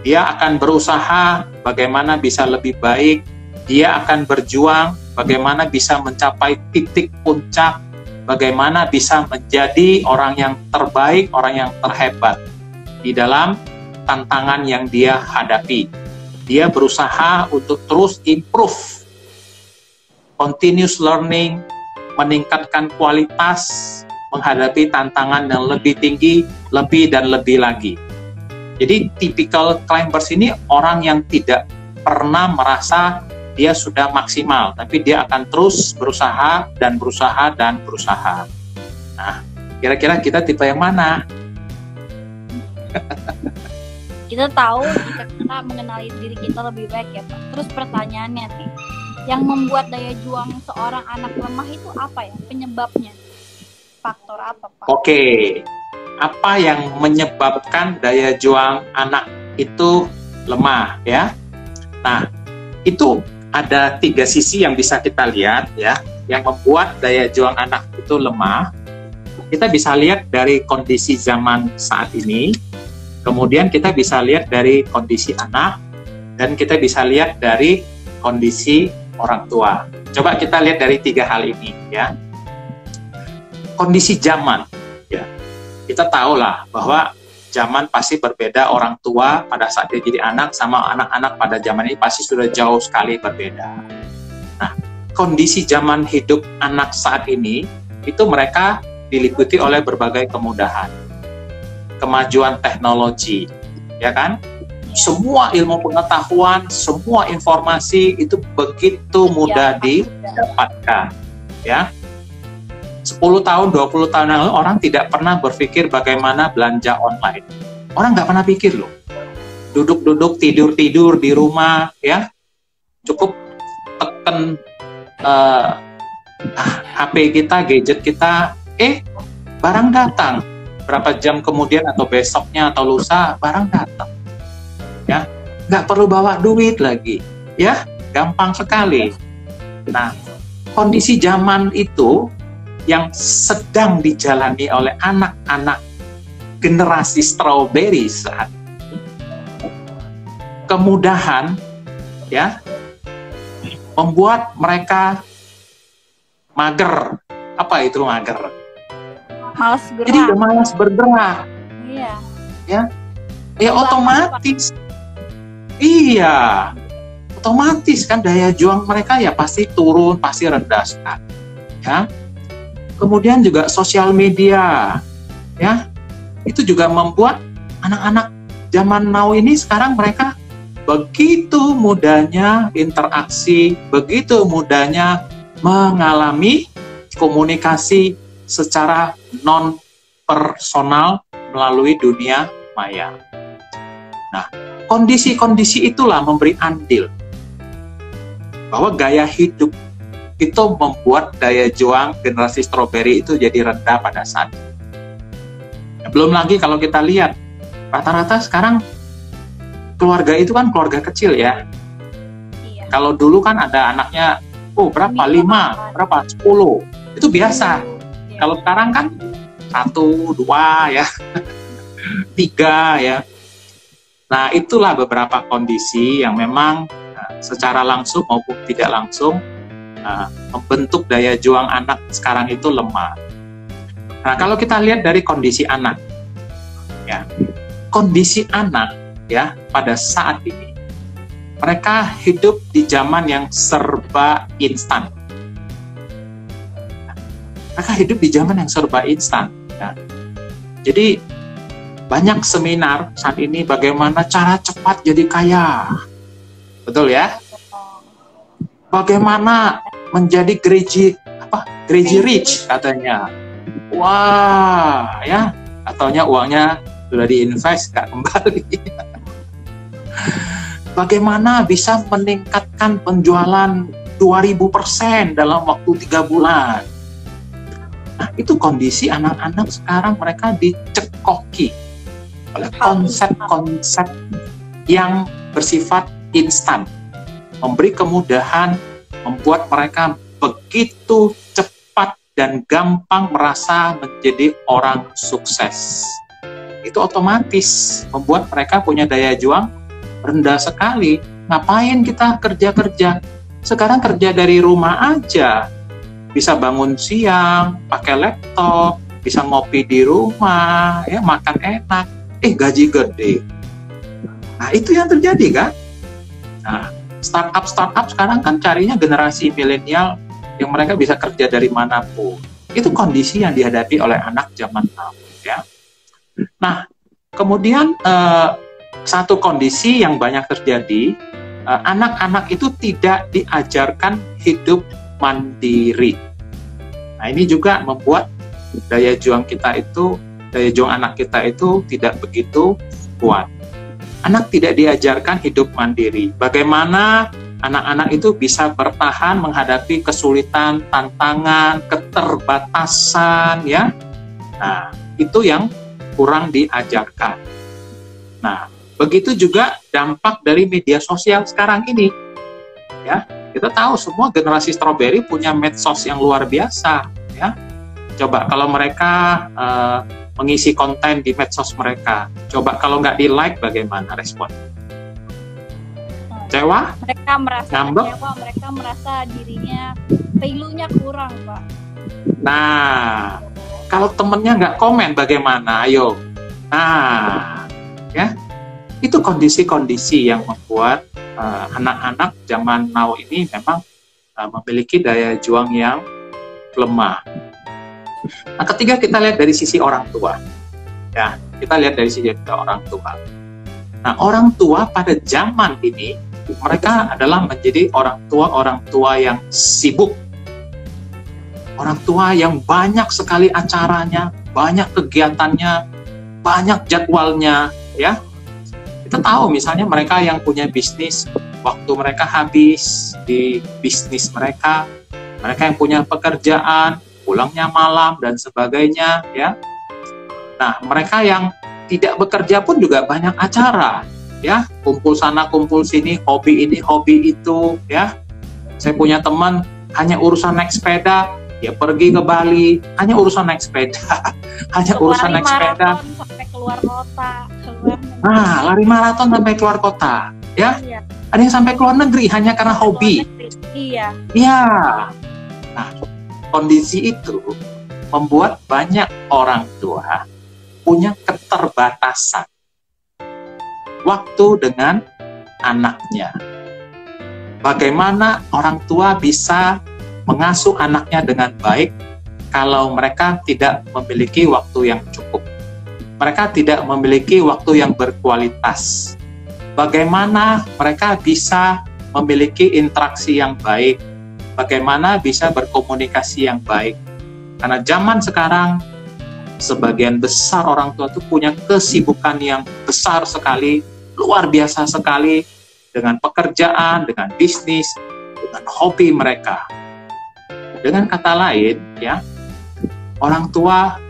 Dia akan berusaha bagaimana bisa lebih baik, dia akan berjuang bagaimana bisa mencapai titik puncak, bagaimana bisa menjadi orang yang terbaik, orang yang terhebat di dalam tantangan yang dia hadapi. Dia berusaha untuk terus improve, continuous learning, meningkatkan kualitas, menghadapi tantangan yang lebih tinggi, lebih dan lebih lagi. Jadi typical climbers ini orang yang tidak pernah merasa dia sudah maksimal, tapi dia akan terus berusaha dan berusaha dan berusaha. Nah, kira-kira kita tipe yang mana? Kita tahu jika kita mengenali diri kita lebih baik ya Pak. Terus pertanyaannya nih, yang membuat daya juang seorang anak lemah itu apa ya? Penyebabnya? Faktor apa Pak? Oke, apa yang menyebabkan daya juang anak itu lemah ya? Nah, itu ada 3 sisi yang bisa kita lihat ya, yang membuat daya juang anak itu lemah. Kita bisa lihat dari kondisi zaman saat ini, kemudian kita bisa lihat dari kondisi anak, dan kita bisa lihat dari kondisi orang tua. Coba kita lihat dari 3 hal ini ya. Kondisi zaman ya. Kita tahulah bahwa zaman pasti berbeda, orang tua pada saat dia jadi anak sama anak-anak pada zaman ini pasti sudah jauh sekali berbeda. Nah, kondisi zaman hidup anak saat ini itu mereka diliputi oleh berbagai kemudahan, kemajuan teknologi, ya kan? Semua ilmu pengetahuan, semua informasi itu begitu mudah didapatkan, ya. 10 tahun, 20 tahun lalu orang tidak pernah berpikir bagaimana belanja online. Orang nggak pernah pikir loh. Duduk-duduk, tidur-tidur di rumah, ya. Cukup tekan HP kita, gadget kita, barang datang. Berapa jam kemudian atau besoknya atau lusa, barang datang. Ya, nggak perlu bawa duit lagi, ya, gampang sekali. Nah, kondisi zaman itu yang sedang dijalani oleh anak-anak generasi strawberry saat ini, kemudahan, ya, membuat mereka mager. Apa itu mager? Malas bergerak. Jadi udah malas bergerak. Iya. Ya otomatis. Iya, otomatis kan daya juang mereka ya pasti turun, pasti rendah sekali. Ya, kemudian juga sosial media, ya, itu juga membuat anak-anak zaman now ini sekarang mereka begitu mudahnya interaksi, begitu mudahnya mengalami komunikasi secara non personal melalui dunia maya. Nah, kondisi-kondisi itulah memberi andil bahwa gaya hidup itu membuat daya juang generasi strawberry itu jadi rendah pada saat ini. Belum lagi kalau kita lihat rata-rata sekarang keluarga itu kan keluarga kecil ya. Iya. Kalau dulu kan ada anaknya berapa? 5, berapa? 10. Itu biasa. Iya. Kalau sekarang kan 1, 2 ya. 3 ya. Nah, itulah beberapa kondisi yang memang secara langsung maupun tidak langsung membentuk daya juang anak sekarang itu lemah. Nah, kalau kita lihat dari kondisi anak, ya, kondisi anak ya pada saat ini, mereka hidup di zaman yang serba instan. Mereka hidup di zaman yang serba instan. Ya. Jadi banyak seminar saat ini bagaimana cara cepat jadi kaya, betul ya? bagaimana menjadi crazy rich katanya. Wah, ya, ataunya uangnya sudah diinvest nggak kembali. Bagaimana bisa meningkatkan penjualan 2000% dalam waktu 3 bulan. Nah, itu kondisi anak-anak sekarang, mereka dicekoki oleh konsep-konsep yang bersifat instan, memberi kemudahan, membuat mereka begitu cepat dan gampang merasa menjadi orang sukses. Itu otomatis membuat mereka punya daya juang rendah sekali. Ngapain kita kerja-kerja? Sekarang kerja dari rumah aja. Bisa bangun siang, pakai laptop, bisa ngopi di rumah, ya makan enak. Gaji gede. Nah, itu yang terjadi kan? Nah, startup sekarang kan carinya generasi milenial yang mereka bisa kerja dari manapun. Itu kondisi yang dihadapi oleh anak zaman now, ya. Nah, kemudian satu kondisi yang banyak terjadi, anak-anak itu tidak diajarkan hidup mandiri. Nah, ini juga membuat daya juang anak kita itu tidak begitu kuat. Anak tidak diajarkan hidup mandiri. Bagaimana anak-anak itu bisa bertahan menghadapi kesulitan, tantangan, keterbatasan, ya. Nah, itu yang kurang diajarkan. Nah, begitu juga dampak dari media sosial sekarang ini. Ya, kita tahu semua generasi strawberry punya medsos yang luar biasa, ya. Coba kalau mereka mengisi konten di medsos mereka, coba kalau nggak di-like bagaimana respon? Kecewa? Mereka merasa kecewa, mereka merasa dirinya value-nya kurang, Pak. Nah, kalau temennya nggak komen bagaimana? Ayo. Nah, ya, itu kondisi-kondisi yang membuat anak-anak zaman now ini memang memiliki daya juang yang lemah. Nah, ketiga kita lihat dari sisi orang tua. Ya, kita lihat dari sisi orang tua. Nah, orang tua pada zaman ini mereka adalah menjadi orang tua yang sibuk. Orang tua yang banyak sekali acaranya, banyak kegiatannya, banyak jadwalnya, ya. Kita tahu misalnya mereka yang punya bisnis, waktu mereka habis di bisnis mereka yang punya pekerjaan, pulangnya malam dan sebagainya, ya. Nah, mereka yang tidak bekerja pun juga banyak acara, ya, kumpul sana, kumpul sini, hobi ini, hobi itu, ya. Saya punya teman hanya urusan naik sepeda, ya pergi ke Bali, hanya urusan naik sepeda, sampai keluar kota, lari maraton sampai keluar kota, ya. Iya. Ada yang sampai keluar negeri hanya karena hobi. Iya. Iya. Nah, kondisi itu membuat banyak orang tua punya keterbatasan waktu dengan anaknya. Bagaimana orang tua bisa mengasuh anaknya dengan baik kalau mereka tidak memiliki waktu yang cukup? Mereka tidak memiliki waktu yang berkualitas. Bagaimana mereka bisa memiliki interaksi yang baik? Bagaimana bisa berkomunikasi yang baik? Karena zaman sekarang, sebagian besar orang tua itu punya kesibukan yang besar sekali, luar biasa sekali, dengan pekerjaan, dengan bisnis, dengan hobi mereka. Dengan kata lain, ya, orang tua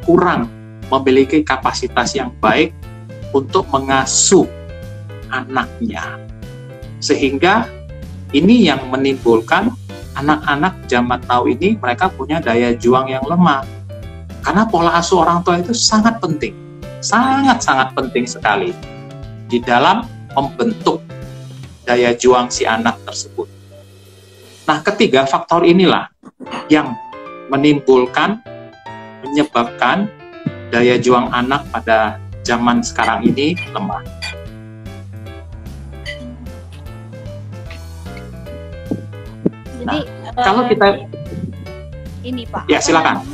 kurang memiliki kapasitas yang baik untuk mengasuh anaknya. Sehingga ini yang menimbulkan anak-anak zaman now ini mereka punya daya juang yang lemah. Karena pola asuh orang tua itu sangat penting. Sangat-sangat penting sekali di dalam membentuk daya juang si anak tersebut. Nah, ketiga faktor inilah yang menyebabkan daya juang anak pada zaman sekarang ini lemah. Jadi, kalau kita ini Pak, ya silakan.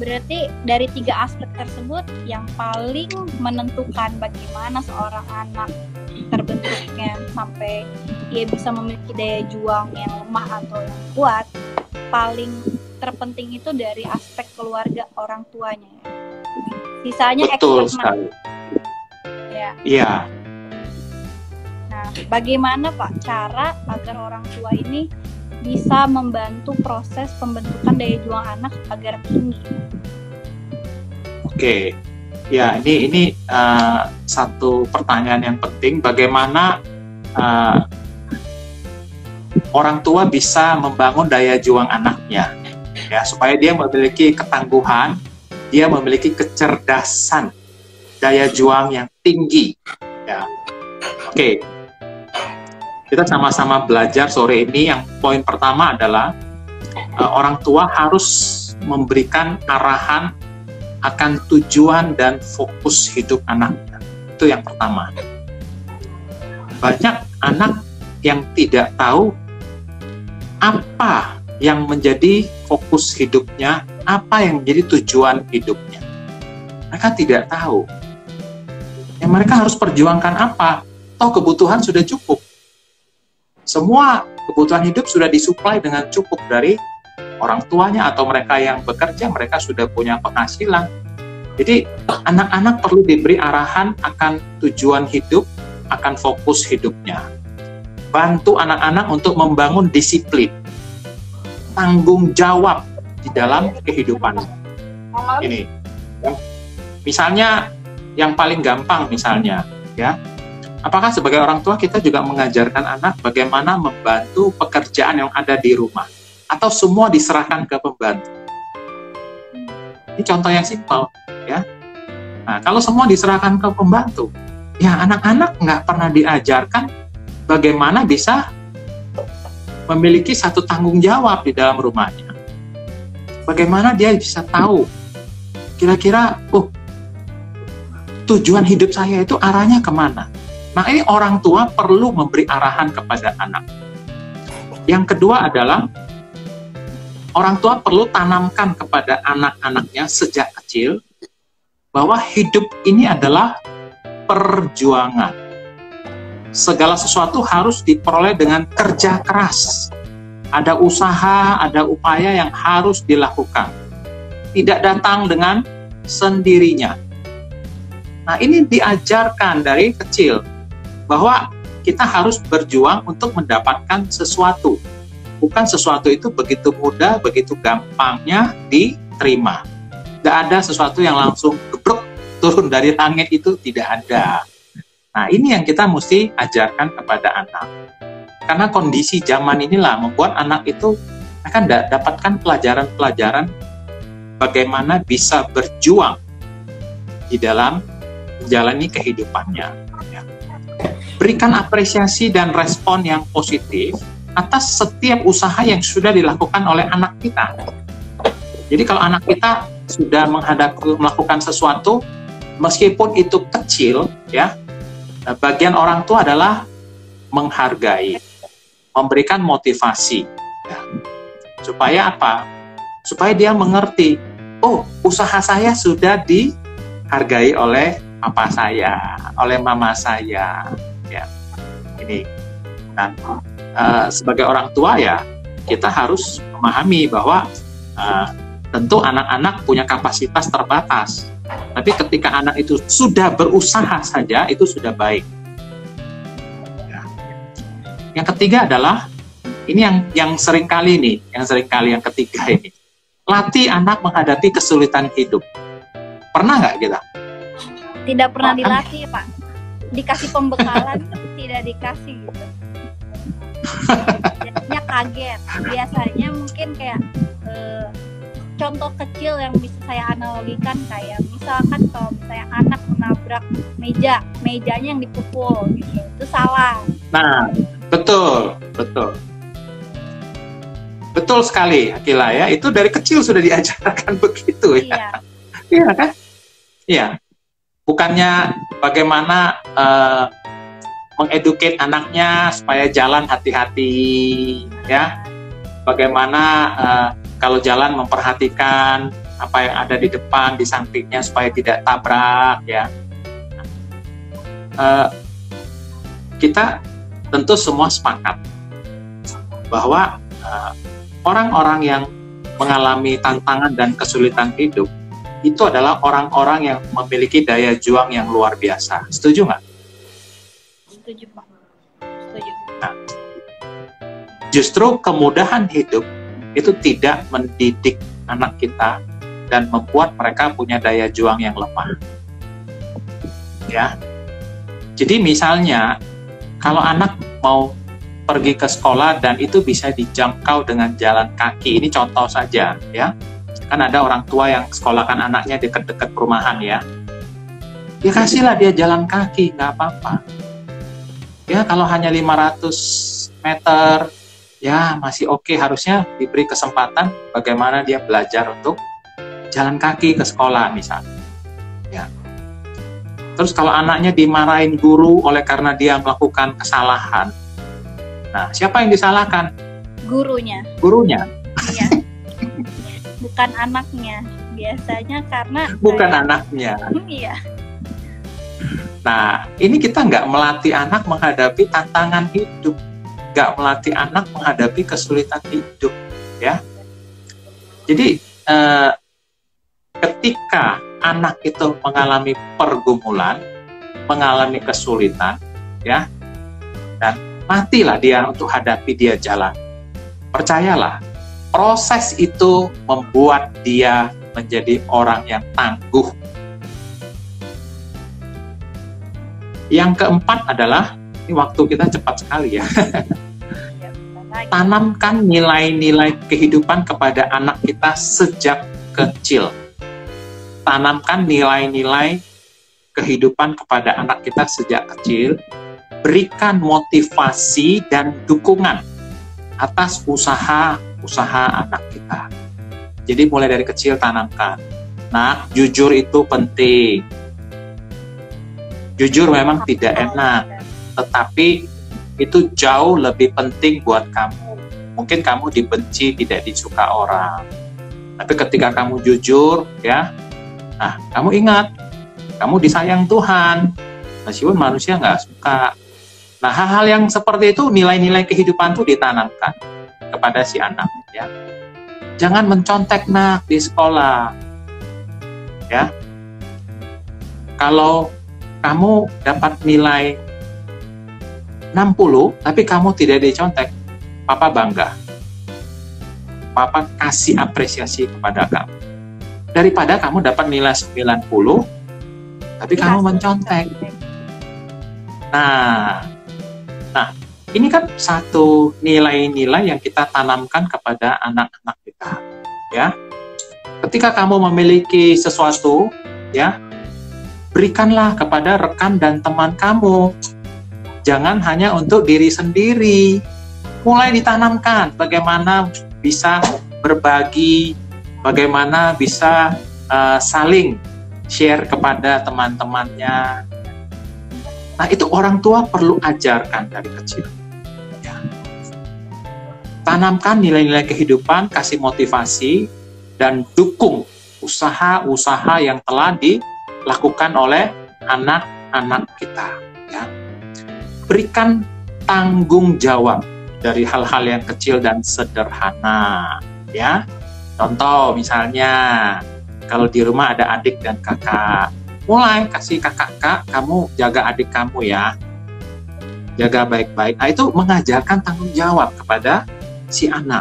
Berarti dari 3 aspek tersebut yang paling menentukan bagaimana seorang anak terbentuknya sampai dia bisa memiliki daya juang yang lemah atau yang kuat, paling terpenting itu dari aspek keluarga orang tuanya. Sisanya betul eksternal. sekali. Ya. Iya. Nah, bagaimana Pak cara agar orang tua ini bisa membantu proses pembentukan daya juang anak agar tinggi? Oke, ya ini satu pertanyaan yang penting. Bagaimana orang tua bisa membangun daya juang anaknya, ya supaya dia memiliki ketangguhan, dia memiliki kecerdasan, daya juang yang tinggi. Ya, oke. Kita sama-sama belajar sore ini. Yang poin pertama adalah orang tua harus memberikan arahan akan tujuan dan fokus hidup anaknya. Itu yang pertama. Banyak anak yang tidak tahu apa yang menjadi fokus hidupnya, apa yang menjadi tujuan hidupnya. Mereka tidak tahu. Yang mereka harus perjuangkan apa? Toh kebutuhan sudah cukup. Semua kebutuhan hidup sudah disuplai dengan cukup dari orang tuanya atau mereka yang bekerja, mereka sudah punya penghasilan. Jadi anak-anak perlu diberi arahan akan tujuan hidup, akan fokus hidupnya. Bantu anak-anak untuk membangun disiplin, tanggung jawab di dalam kehidupan. Ini, misalnya yang paling gampang misalnya, ya. Apakah sebagai orang tua kita juga mengajarkan anak bagaimana membantu pekerjaan yang ada di rumah? Atau semua diserahkan ke pembantu? Ini contoh yang simpel, ya. Nah, kalau semua diserahkan ke pembantu, ya anak-anak nggak pernah diajarkan bagaimana bisa memiliki satu tanggung jawab di dalam rumahnya. Bagaimana dia bisa tahu kira-kira, tujuan hidup saya itu arahnya kemana? Nah, ini orang tua perlu memberi arahan kepada anak. Yang kedua adalah orang tua perlu tanamkan kepada anak-anaknya sejak kecil bahwa hidup ini adalah perjuangan. Segala sesuatu harus diperoleh dengan kerja keras. Ada usaha, ada upaya yang harus dilakukan. Tidak datang dengan sendirinya. Nah, ini diajarkan dari kecil bahwa kita harus berjuang untuk mendapatkan sesuatu. Bukan sesuatu itu begitu mudah, begitu gampangnya diterima. Tidak ada sesuatu yang langsung gebrek turun dari langit, itu tidak ada. Nah, ini yang kita mesti ajarkan kepada anak. Karena kondisi zaman inilah membuat anak itu akan dapatkan pelajaran-pelajaran bagaimana bisa berjuang di dalam menjalani kehidupannya. Berikan apresiasi dan respon yang positif atas setiap usaha yang sudah dilakukan oleh anak kita. Jadi kalau anak kita sudah melakukan sesuatu, meskipun itu kecil, ya, bagian orang tua adalah menghargai, memberikan motivasi, ya. Supaya apa? Supaya dia mengerti, usaha saya sudah dihargai oleh papa saya, oleh mama saya, ya. Ini. Nah, sebagai orang tua ya, kita harus memahami bahwa tentu anak-anak punya kapasitas terbatas. Tapi ketika anak itu sudah berusaha saja, itu sudah baik. Ya. Yang ketiga adalah, ini yang sering kali nih, yang ketiga ini. Latih anak menghadapi kesulitan hidup. Pernah nggak kita? Tidak pernah dilatih, Pak. Dikasih pembekalan, tidak dikasih gitu. Jadinya kaget. Biasanya mungkin kayak contoh kecil yang bisa saya analogikan kayak misalkan kalau misalnya anak menabrak mejanya yang dipukul gitu, itu salah. Nah, betul sekali, Akila, ya. Itu dari kecil sudah diajarkan begitu, ya. Iya kan? Iya. Bukannya bagaimana mengeduket anaknya supaya jalan hati-hati, ya. Bagaimana kalau jalan memperhatikan apa yang ada di depan, di sampingnya supaya tidak tabrak ya. Kita tentu semua sepakat bahwa orang-orang yang mengalami tantangan dan kesulitan hidup itu adalah orang-orang yang memiliki daya juang yang luar biasa. Setuju nggak? Setuju, Pak. Setuju. Nah, justru kemudahan hidup itu tidak mendidik anak kita dan membuat mereka punya daya juang yang lemah. Ya. Jadi misalnya kalau anak mau pergi ke sekolah dan itu bisa dijangkau dengan jalan kaki, ini contoh saja ya. Kan ada orang tua yang sekolahkan anaknya dekat-dekat perumahan ya. Ya kasihlah dia jalan kaki, nggak apa-apa. Ya kalau hanya 500 meter, ya masih oke. Harusnya diberi kesempatan bagaimana dia belajar untuk jalan kaki ke sekolah misalnya. Ya. Terus kalau anaknya dimarahin guru oleh karena dia melakukan kesalahan, nah siapa yang disalahkan? Gurunya. Gurunya. Iya. Bukan anaknya, biasanya karena bukan anaknya. Iya. Nah, ini kita nggak melatih anak menghadapi tantangan hidup, nggak melatih anak menghadapi kesulitan hidup, ya. Jadi, ketika anak itu mengalami pergumulan, mengalami kesulitan, ya, dan matilah dia untuk hadapi dia jalan. Percayalah. Proses itu membuat dia menjadi orang yang tangguh. Yang keempat adalah, ini waktu kita cepat sekali ya. Tanamkan nilai-nilai kehidupan kepada anak kita sejak kecil. Tanamkan nilai-nilai kehidupan kepada anak kita sejak kecil. Berikan motivasi dan dukungan atas usaha anak kita. Jadi mulai dari kecil tanamkan. Nah, jujur itu penting. Jujur memang tidak enak, tetapi itu jauh lebih penting buat kamu. Mungkin kamu dibenci, tidak disuka orang. Tapi ketika kamu jujur, ya, nah, kamu ingat, kamu disayang Tuhan, meskipun manusia nggak suka. Nah, hal-hal yang seperti itu, nilai-nilai kehidupan itu ditanamkan kepada si anak, ya. Jangan mencontek nak di sekolah, ya. Kalau kamu dapat nilai 60, tapi kamu tidak dicontek, papa bangga. Papa kasih apresiasi kepada kamu. Daripada kamu dapat nilai 90, tapi kamu mencontek. Nah, ini kan satu nilai-nilai yang kita tanamkan kepada anak-anak kita, ya. Ketika kamu memiliki sesuatu, ya, berikanlah kepada rekan dan teman kamu. Jangan hanya untuk diri sendiri. Mulai ditanamkan bagaimana bisa berbagi, bagaimana bisa saling share kepada teman-temannya. Nah, itu orang tua perlu ajarkan dari kecil. Tanamkan nilai-nilai kehidupan, kasih motivasi, dan dukung usaha-usaha yang telah dilakukan oleh anak-anak kita. Ya. Berikan tanggung jawab dari hal-hal yang kecil dan sederhana. Ya. Contoh misalnya, kalau di rumah ada adik dan kakak, mulai kasih kakak, kamu jaga adik kamu ya. Jaga baik-baik. Nah, itu mengajarkan tanggung jawab kepada si anak.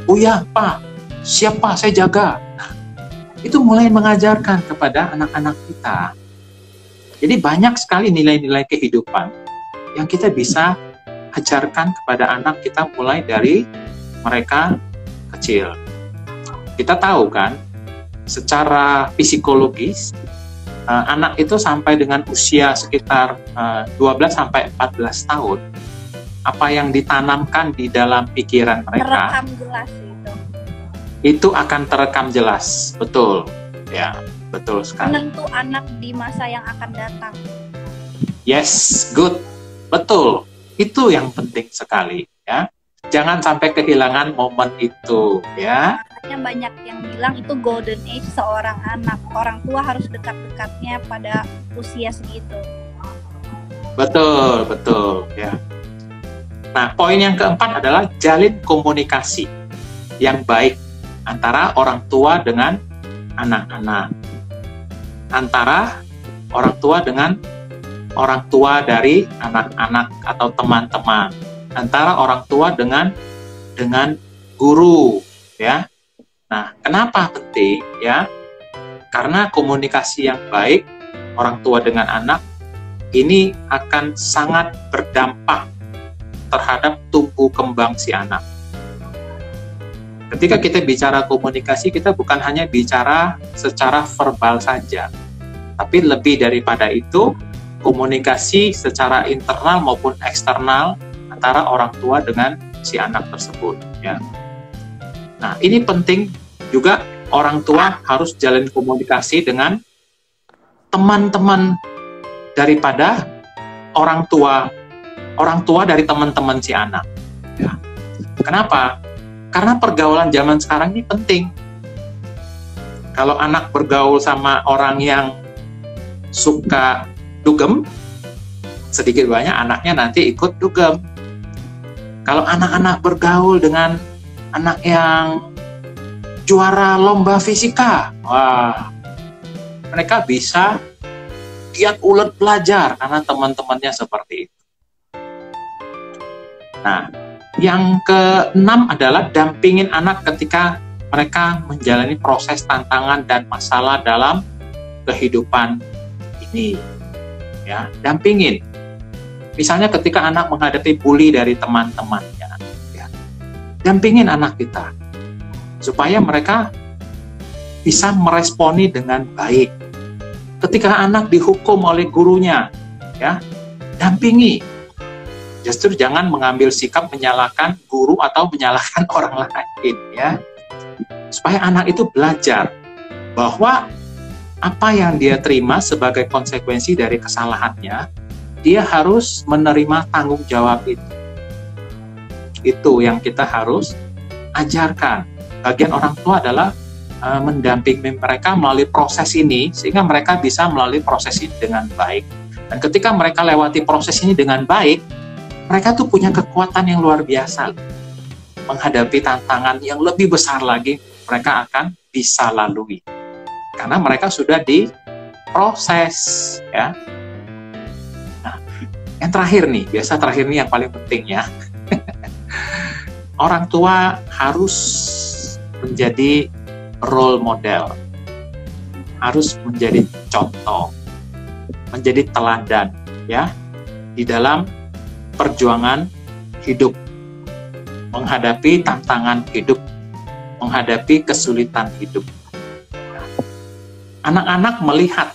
Oh ya, Pak, siapa saya jaga. Nah, itu mulai mengajarkan kepada anak-anak kita. Jadi banyak sekali nilai-nilai kehidupan yang kita bisa ajarkan kepada anak kita mulai dari mereka kecil. Kita tahu kan, secara psikologis, anak itu sampai dengan usia sekitar 12 sampai 14 tahun, apa yang ditanamkan di dalam pikiran mereka terekam jelas itu akan terekam jelas. Betul ya, betul sekali. Menentu anak di masa yang akan datang. Yes, good, betul, itu yang penting sekali ya. jangan sampai kehilangan momen itu, ya. Banyak yang bilang itu golden age seorang anak. Orang tua harus dekat-dekatnya pada usia segitu. Betul, betul, ya. Nah, poin yang keempat adalah jalin komunikasi yang baik antara orang tua dengan anak-anak, antara orang tua dengan orang tua dari anak-anak atau teman-teman, antara orang tua dengan guru, ya. Nah, kenapa penting, ya? Karena komunikasi yang baik orang tua dengan anak ini akan sangat berdampak terhadap tumbuh kembang si anak. Ketika kita bicara komunikasi, kita bukan hanya bicara secara verbal saja, tapi lebih daripada itu, komunikasi secara internal maupun eksternal antara orang tua dengan si anak tersebut, ya. Nah, ini penting juga, orang tua harus jalin komunikasi dengan teman-teman daripada orang tua dari teman-teman si anak, ya. Kenapa? Karena pergaulan zaman sekarang ini penting. Kalau anak bergaul sama orang yang suka dugem, sedikit banyak anaknya nanti ikut dugem. Kalau anak-anak bergaul dengan anak yang juara lomba fisika, wah, mereka bisa giat ulet belajar karena teman-temannya seperti itu. Nah, yang keenam adalah dampingin anak ketika mereka menjalani proses tantangan dan masalah dalam kehidupan ini, ya. Dampingin. Misalnya ketika anak menghadapi bully dari teman-temannya, ya. Dampingin anak kita supaya mereka bisa meresponi dengan baik. Ketika anak dihukum oleh gurunya, ya, dampingi. Justru jangan mengambil sikap menyalahkan guru atau menyalahkan orang lain, ya. Supaya anak itu belajar bahwa apa yang dia terima sebagai konsekuensi dari kesalahannya, dia harus menerima tanggung jawab itu. Itu yang kita harus ajarkan. Bagian orang tua adalah mendampingi mereka melalui proses ini, sehingga mereka bisa melalui proses ini dengan baik. Dan ketika mereka lewati proses ini dengan baik, mereka tuh punya kekuatan yang luar biasa. Menghadapi tantangan yang lebih besar lagi, mereka akan bisa lalui. Karena mereka sudah diproses, ya. Nah, yang terakhir nih, biasa terakhir nih yang paling penting, ya. Orang tua harus menjadi role model, harus menjadi contoh, menjadi teladan, ya, di dalam perjuangan hidup, menghadapi tantangan hidup, menghadapi kesulitan hidup. Anak-anak melihat,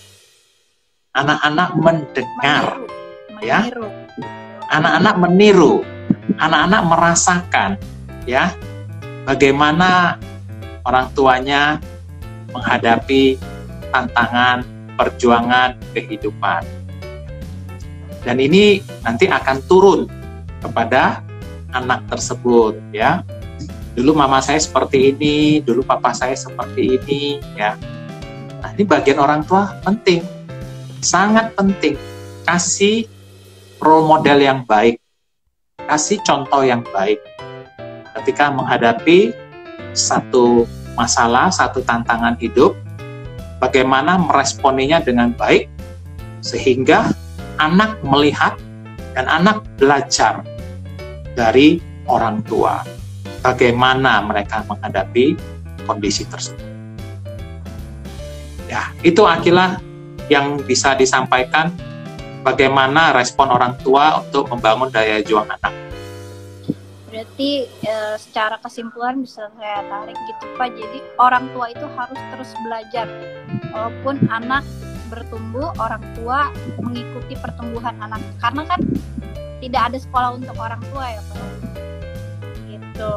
anak-anak mendengar, ya, anak-anak meniru, anak-anak merasakan, ya, bagaimana orang tuanya menghadapi tantangan perjuangan kehidupan. Dan ini nanti akan turun kepada anak tersebut, ya. Dulu mama saya seperti ini, dulu papa saya seperti ini, ya. Nah, ini bagian orang tua penting, sangat penting. Kasih role model yang baik, kasih contoh yang baik. Ketika menghadapi satu masalah, satu tantangan hidup, bagaimana meresponinya dengan baik, sehingga anak melihat dan anak belajar dari orang tua bagaimana mereka menghadapi kondisi tersebut. Ya, itu Akila yang bisa disampaikan bagaimana respon orang tua untuk membangun daya juang anak. Berarti secara kesimpulan bisa saya tarik gitu Pak, jadi orang tua itu harus terus belajar. Walaupun anak bertumbuh, orang tua mengikuti pertumbuhan anak. Karena kan tidak ada sekolah untuk orang tua ya Pak. Gitu.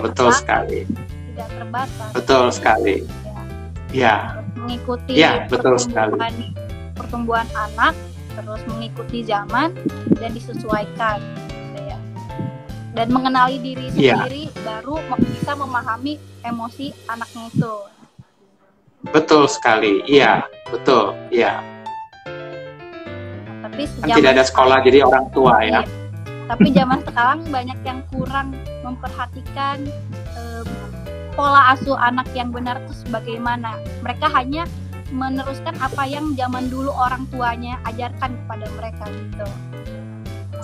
Betul sekali. Tidak terbatas. Betul sekali. Ya. Mengikuti pertumbuhan anak, terus mengikuti zaman dan disesuaikan. dan mengenali diri Iya. sendiri, baru bisa memahami emosi anaknya itu. Betul sekali. Iya, betul. Iya. Tapi Kan tidak ada sekolah jadi orang tua ya. Iya. Tapi zaman sekarang banyak yang kurang memperhatikan pola asuh anak yang benar itu bagaimana. Mereka hanya meneruskan apa yang zaman dulu orang tuanya ajarkan kepada mereka gitu.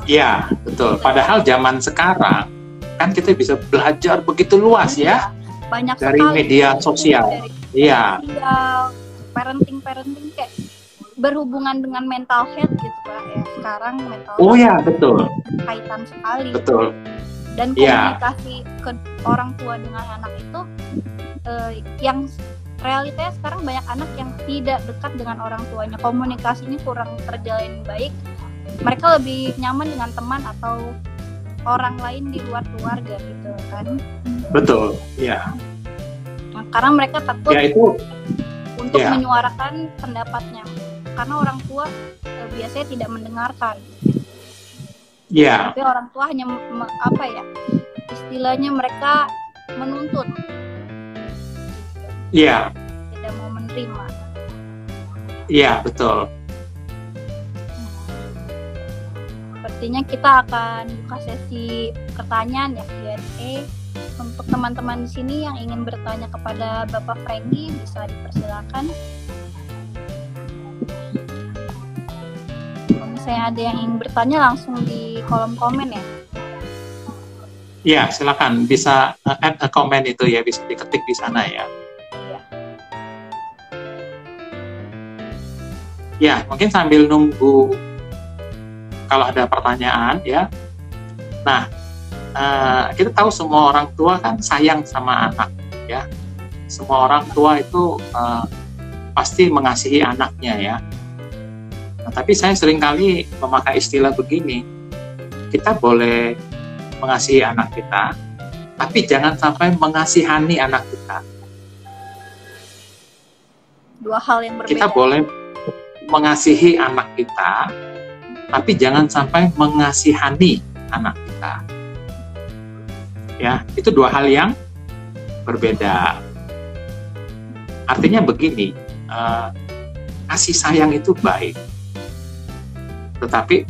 Iya, betul. Padahal zaman sekarang kan kita bisa belajar begitu luas ya. Banyak dari sekali media sosial. Iya. Parenting kayak berhubungan dengan mental health gitu Pak ya. Sekarang mental Oh health ya, betul. kaitan sekali. Betul. Dan komunikasi ke orang tua dengan anak itu yang realitanya sekarang banyak anak yang tidak dekat dengan orang tuanya. Komunikasinya kurang terjalin baik. Mereka lebih nyaman dengan teman atau orang lain di luar keluarga gitu kan. Betul, ya. Nah, karena mereka takut Ya, itu untuk ya. menyuarakan pendapatnya. Karena orang tua biasanya tidak mendengarkan. Ya. Tapi orang tua hanya istilahnya mereka menuntut. Iya. Tidak mau menerima. Iya, betul. Sepertinya kita akan buka sesi pertanyaan ya, Q&A. Untuk teman-teman di sini yang ingin bertanya kepada Bapak Franky bisa dipersilakan. Kalau misalnya ada yang ingin bertanya langsung di kolom komen ya. Iya, silakan bisa add a comment itu ya, bisa diketik di sana ya. Iya. Ya, mungkin sambil nunggu kalau ada pertanyaan ya. Nah, kita tahu semua orang tua kan sayang sama anak ya. Semua orang tua itu pasti mengasihi anaknya ya. Nah, tapi saya seringkali memakai istilah begini, kita boleh mengasihi anak kita, tapi jangan sampai mengasihani anak kita. Dua hal yang berbeda. Kita boleh mengasihi anak kita, tapi jangan sampai mengasihani anak kita. Ya, itu dua hal yang berbeda. Artinya begini, kasih sayang itu baik, tetapi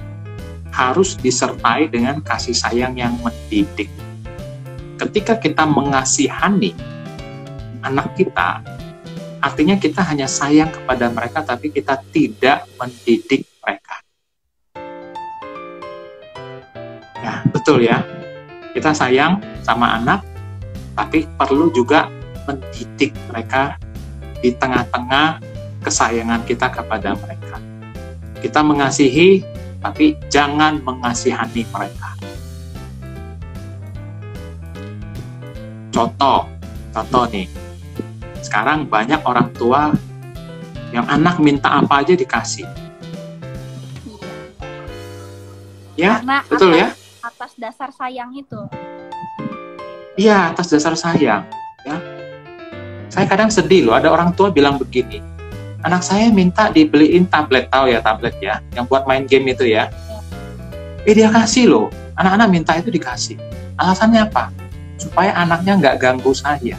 harus disertai dengan kasih sayang yang mendidik. Ketika kita mengasihani anak kita, artinya kita hanya sayang kepada mereka, tapi kita tidak mendidik mereka. Ya, betul ya. Kita sayang sama anak, tapi perlu juga mendidik mereka di tengah-tengah kesayangan kita kepada mereka. Kita mengasihi, tapi jangan mengasihani mereka. Contoh nih. Sekarang banyak orang tua yang anak minta apa aja dikasih. Ya, karena betul ya? Atas dasar sayang itu. Iya, atas dasar sayang. Ya. Saya kadang sedih loh, ada orang tua bilang begini, anak saya minta dibeliin tablet, tahu ya tablet ya, yang buat main game itu ya. Dia kasih loh, anak-anak minta itu dikasih. Alasannya apa? Supaya anaknya nggak ganggu saya.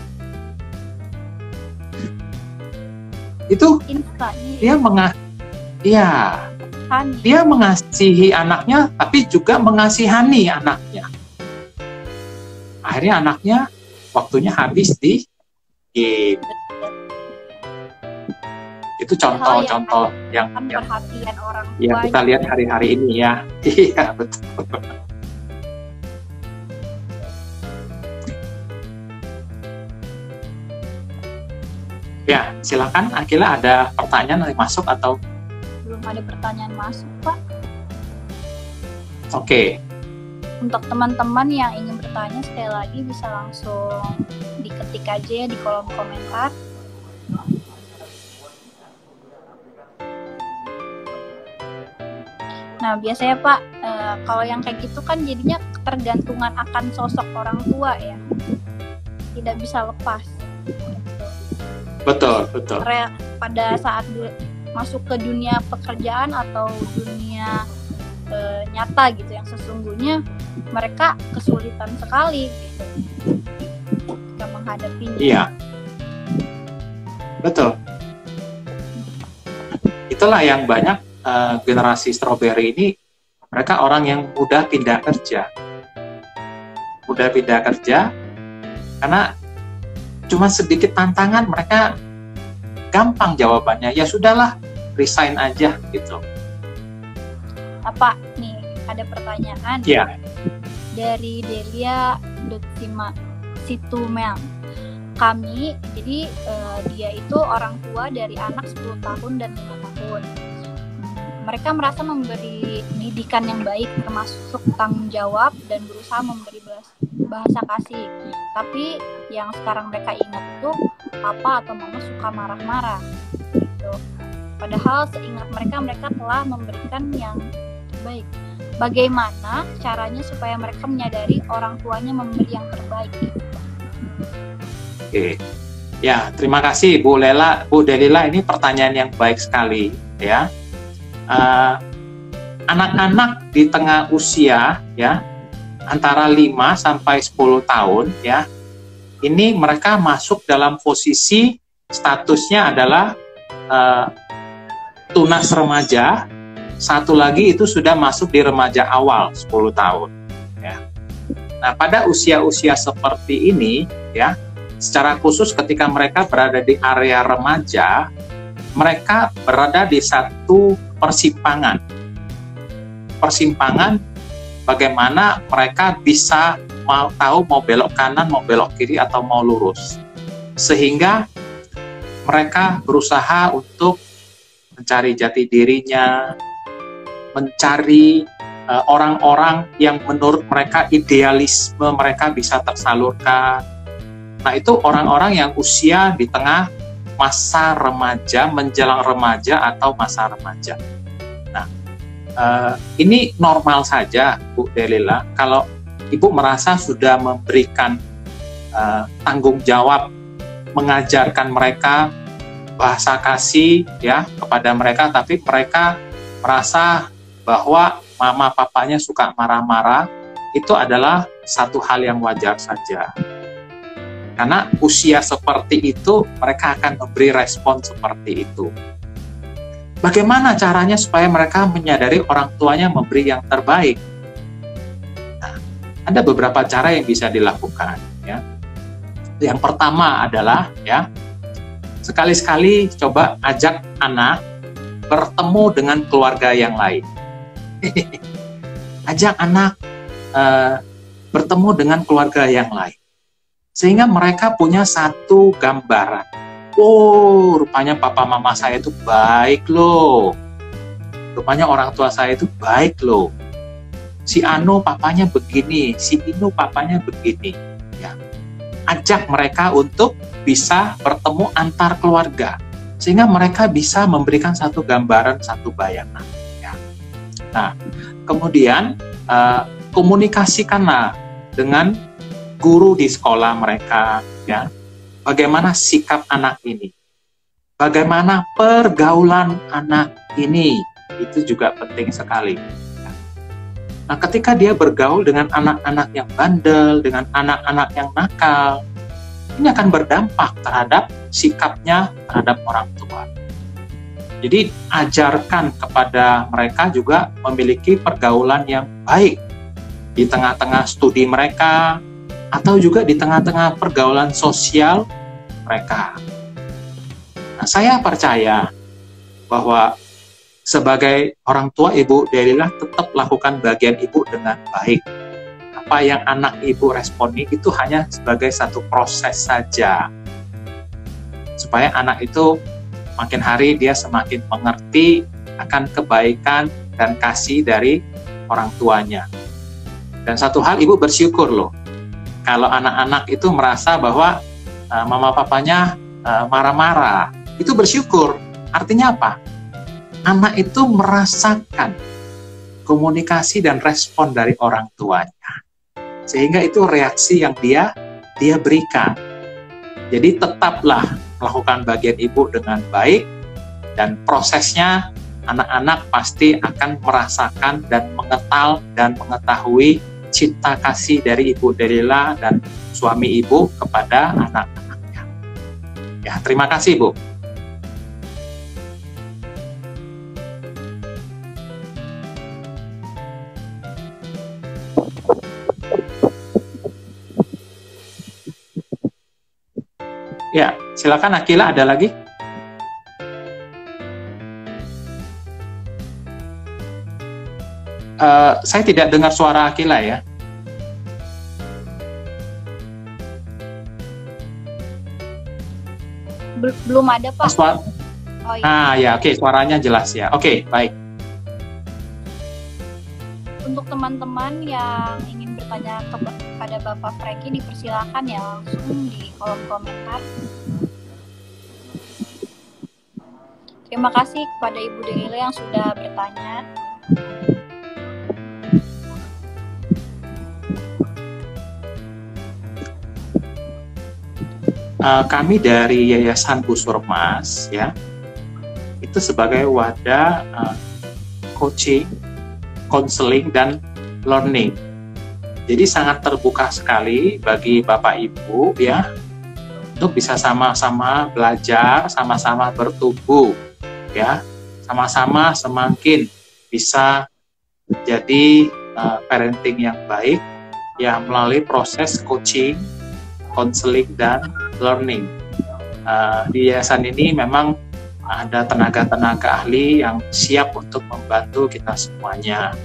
Itu dia mengasihi anaknya, tapi juga mengasihani anaknya. Akhirnya anaknya waktunya habis di game. Itu contoh-contoh yang perhatian orang tua. Ya, kita lihat hari-hari ini ya. Iya, betul. Ya, silakan Akila, ada pertanyaan yang masuk atau? Belum ada pertanyaan masuk, Pak. Oke. Untuk teman-teman yang ingin bertanya, sekali lagi bisa langsung diketik aja di kolom komentar. Nah, biasanya Pak, kalau yang kayak gitu kan jadinya ketergantungan akan sosok orang tua ya. Tidak bisa lepas. Betul. Pada saat masuk ke dunia pekerjaan atau dunia nyata gitu, yang sesungguhnya mereka kesulitan sekali gitu ketika menghadapinya. Iya, betul. Itulah yang banyak generasi strawberry ini, mereka orang yang mudah pindah kerja. Mudah pindah kerja karena cuma sedikit tantangan mereka gampang jawabannya. Ya sudahlah, resign aja gitu. Apa nih, ada pertanyaan dari Delia Situmel. Kami, jadi dia itu orang tua dari anak 10 tahun dan 5 tahun. Mereka merasa memberi didikan yang baik, termasuk tanggung jawab dan berusaha memberi bahasa kasih. Tapi yang sekarang mereka ingat itu papa atau mama suka marah-marah gitu. Padahal seingat mereka telah memberikan yang terbaik. Bagaimana caranya supaya mereka menyadari orang tuanya memberi yang terbaik gitu? Oke. Ya, terima kasih Bu Delila, ini pertanyaan yang baik sekali ya. Anak-anak di tengah usia ya antara 5 sampai 10 tahun ya, ini mereka masuk dalam posisi statusnya adalah tunas remaja, satu lagi itu sudah masuk di remaja awal 10 tahun ya. Nah, pada usia-usia seperti ini ya, secara khusus ketika mereka berada di area remaja, mereka berada di satu persimpangan bagaimana mereka bisa tahu mau belok kanan, mau belok kiri, atau mau lurus, sehingga mereka berusaha untuk mencari jati dirinya, mencari orang-orang yang menurut mereka idealisme mereka bisa tersalurkan. Nah, itu orang-orang yang usia di tengah masa remaja, menjelang remaja atau masa remaja. Nah, ini normal saja Bu Delila kalau Ibu merasa sudah memberikan tanggung jawab mengajarkan mereka bahasa kasih ya kepada mereka, tapi mereka merasa bahwa mama papanya suka marah-marah. Itu adalah satu hal yang wajar saja. Karena usia seperti itu, mereka akan memberi respon seperti itu. Bagaimana caranya supaya mereka menyadari orang tuanya memberi yang terbaik? Nah, ada beberapa cara yang bisa dilakukan. Ya. Yang pertama adalah, ya, sekali-sekali coba ajak anak bertemu dengan keluarga yang lain. Ajak anak bertemu dengan keluarga yang lain. Sehingga mereka punya satu gambaran. Oh, rupanya papa mama saya itu baik loh. Rupanya orang tua saya itu baik loh. Si Anu papanya begini, si Inu papanya begini. Ya. Ajak mereka untuk bisa bertemu antar keluarga. Sehingga mereka bisa memberikan satu gambaran, satu bayangan. Ya. Nah, kemudian komunikasikanlah dengan guru di sekolah mereka, ya. Bagaimana sikap anak ini? Bagaimana pergaulan anak ini? Itu juga penting sekali. Nah, ketika dia bergaul dengan anak-anak yang bandel, dengan anak-anak yang nakal, ini akan berdampak terhadap sikapnya terhadap orang tua. Jadi, ajarkan kepada mereka juga memiliki pergaulan yang baik di tengah-tengah studi mereka, atau juga di tengah-tengah pergaulan sosial mereka. Nah, saya percaya bahwa sebagai orang tua Ibu Delila tetap lakukan bagian Ibu dengan baik. Apa yang anak Ibu responi itu hanya sebagai satu proses saja. Supaya anak itu makin hari dia semakin mengerti akan kebaikan dan kasih dari orang tuanya. Dan satu hal Ibu bersyukur loh, kalau anak-anak itu merasa bahwa mama papanya marah-marah, itu bersyukur. Artinya apa? Anak itu merasakan komunikasi dan respon dari orang tuanya. Sehingga itu reaksi yang dia berikan. Jadi tetaplah melakukan bagian Ibu dengan baik, dan prosesnya anak-anak pasti akan merasakan dan mengenal dan mengetahui cinta kasih dari Ibu Delila dan suami Ibu kepada anak-anaknya. Ya, terima kasih, Bu. Ya, silakan Akila, ada lagi? Saya tidak dengar suara Akila ya. Belum ada, Pak. Oh, iya. Ya, oke, suaranya jelas ya. Oke, baik. Untuk teman-teman yang ingin bertanya kepada Bapak Franky, dipersilakan ya langsung di kolom komentar. Terima kasih kepada Ibu Delila yang sudah bertanya. Kami dari Yayasan Pusurmas ya, itu sebagai wadah coaching, counseling dan learning. Jadi sangat terbuka sekali bagi Bapak Ibu ya, untuk bisa sama-sama belajar, sama-sama bertumbuh ya, sama-sama semakin bisa menjadi parenting yang baik ya melalui proses coaching, counseling dan learning. Di yayasan ini memang ada tenaga-tenaga ahli yang siap untuk membantu kita semuanya.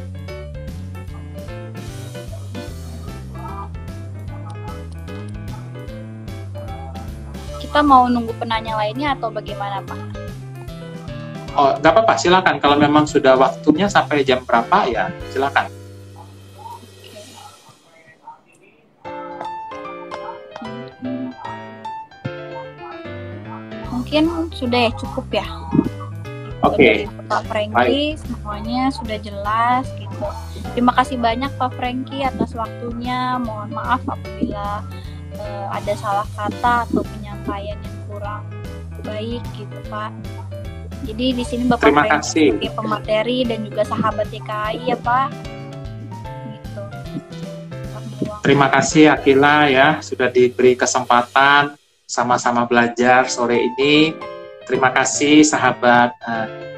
Kita mau nunggu penanya lainnya atau bagaimana, Pak? Oh, nggak apa-apa, silakan. Kalau memang sudah waktunya sampai jam berapa ya, silakan. Mungkin sudah ya, cukup ya. Oke. Pak Franky, semuanya sudah jelas gitu. Terima kasih banyak Pak Franky atas waktunya. Mohon maaf apabila ada salah kata atau penyampaian yang kurang baik gitu, Pak. Jadi di sini Bapak Franky sebagai pemateri dan juga sahabat YKAI ya, Pak. Gitu. Terima kasih Akila ya, sudah diberi kesempatan sama-sama belajar sore ini. Terima kasih sahabat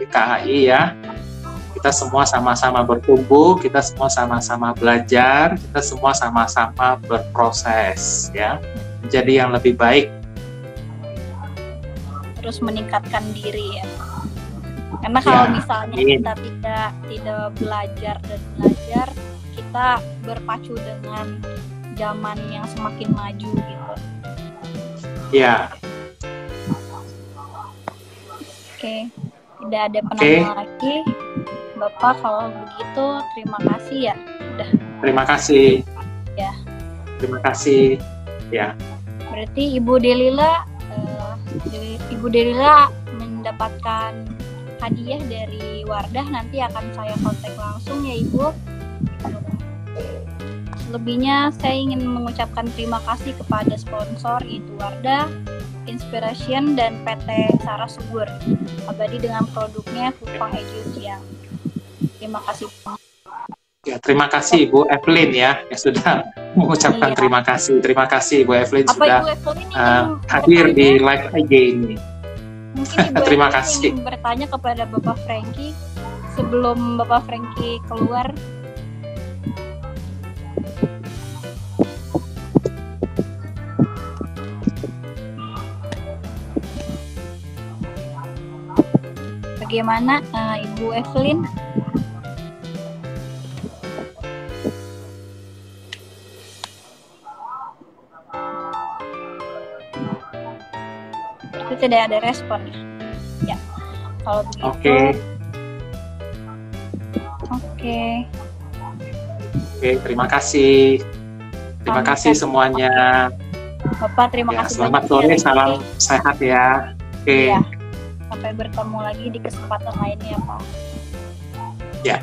YKAI ya. Kita semua sama-sama bertumbuh, kita semua sama-sama belajar, kita semua sama-sama berproses ya, menjadi yang lebih baik. Terus meningkatkan diri ya. Karena kalau misalnya kita tidak belajar dan belajar, kita berpacu dengan zaman yang semakin maju gitu. Ya. Oke, tidak ada penanya lagi. Bapak, kalau begitu terima kasih ya. Udah. Terima kasih. Ya. Terima kasih. Ya. Berarti Ibu Delila mendapatkan hadiah dari Wardah, nanti akan saya kontak langsung ya Ibu. Selebihnya saya ingin mengucapkan terima kasih kepada sponsor yaitu Wardah, Inspiration dan PT Saras Subur Abadi dengan produknya Kupang Ejusiang. Terima kasih. Ya, terima kasih Ibu Evelyn ya yang sudah mengucapkan terima kasih. Terima kasih Ibu Evelyn sudah hadir di live IG ini. Mungkin Ibu terima Evelyn kasih. ingin bertanya kepada Bapak Franky sebelum Bapak Franky keluar. Bagaimana Ibu Evelyn? Itu tidak ada respon ya. Kalau begitu. Oke, terima kasih. Terima kasih semuanya. Bapak, terima kasih selamat sore, salam sehat ya. Iya. Sampai bertemu lagi di kesempatan lainnya, Pak. Ya.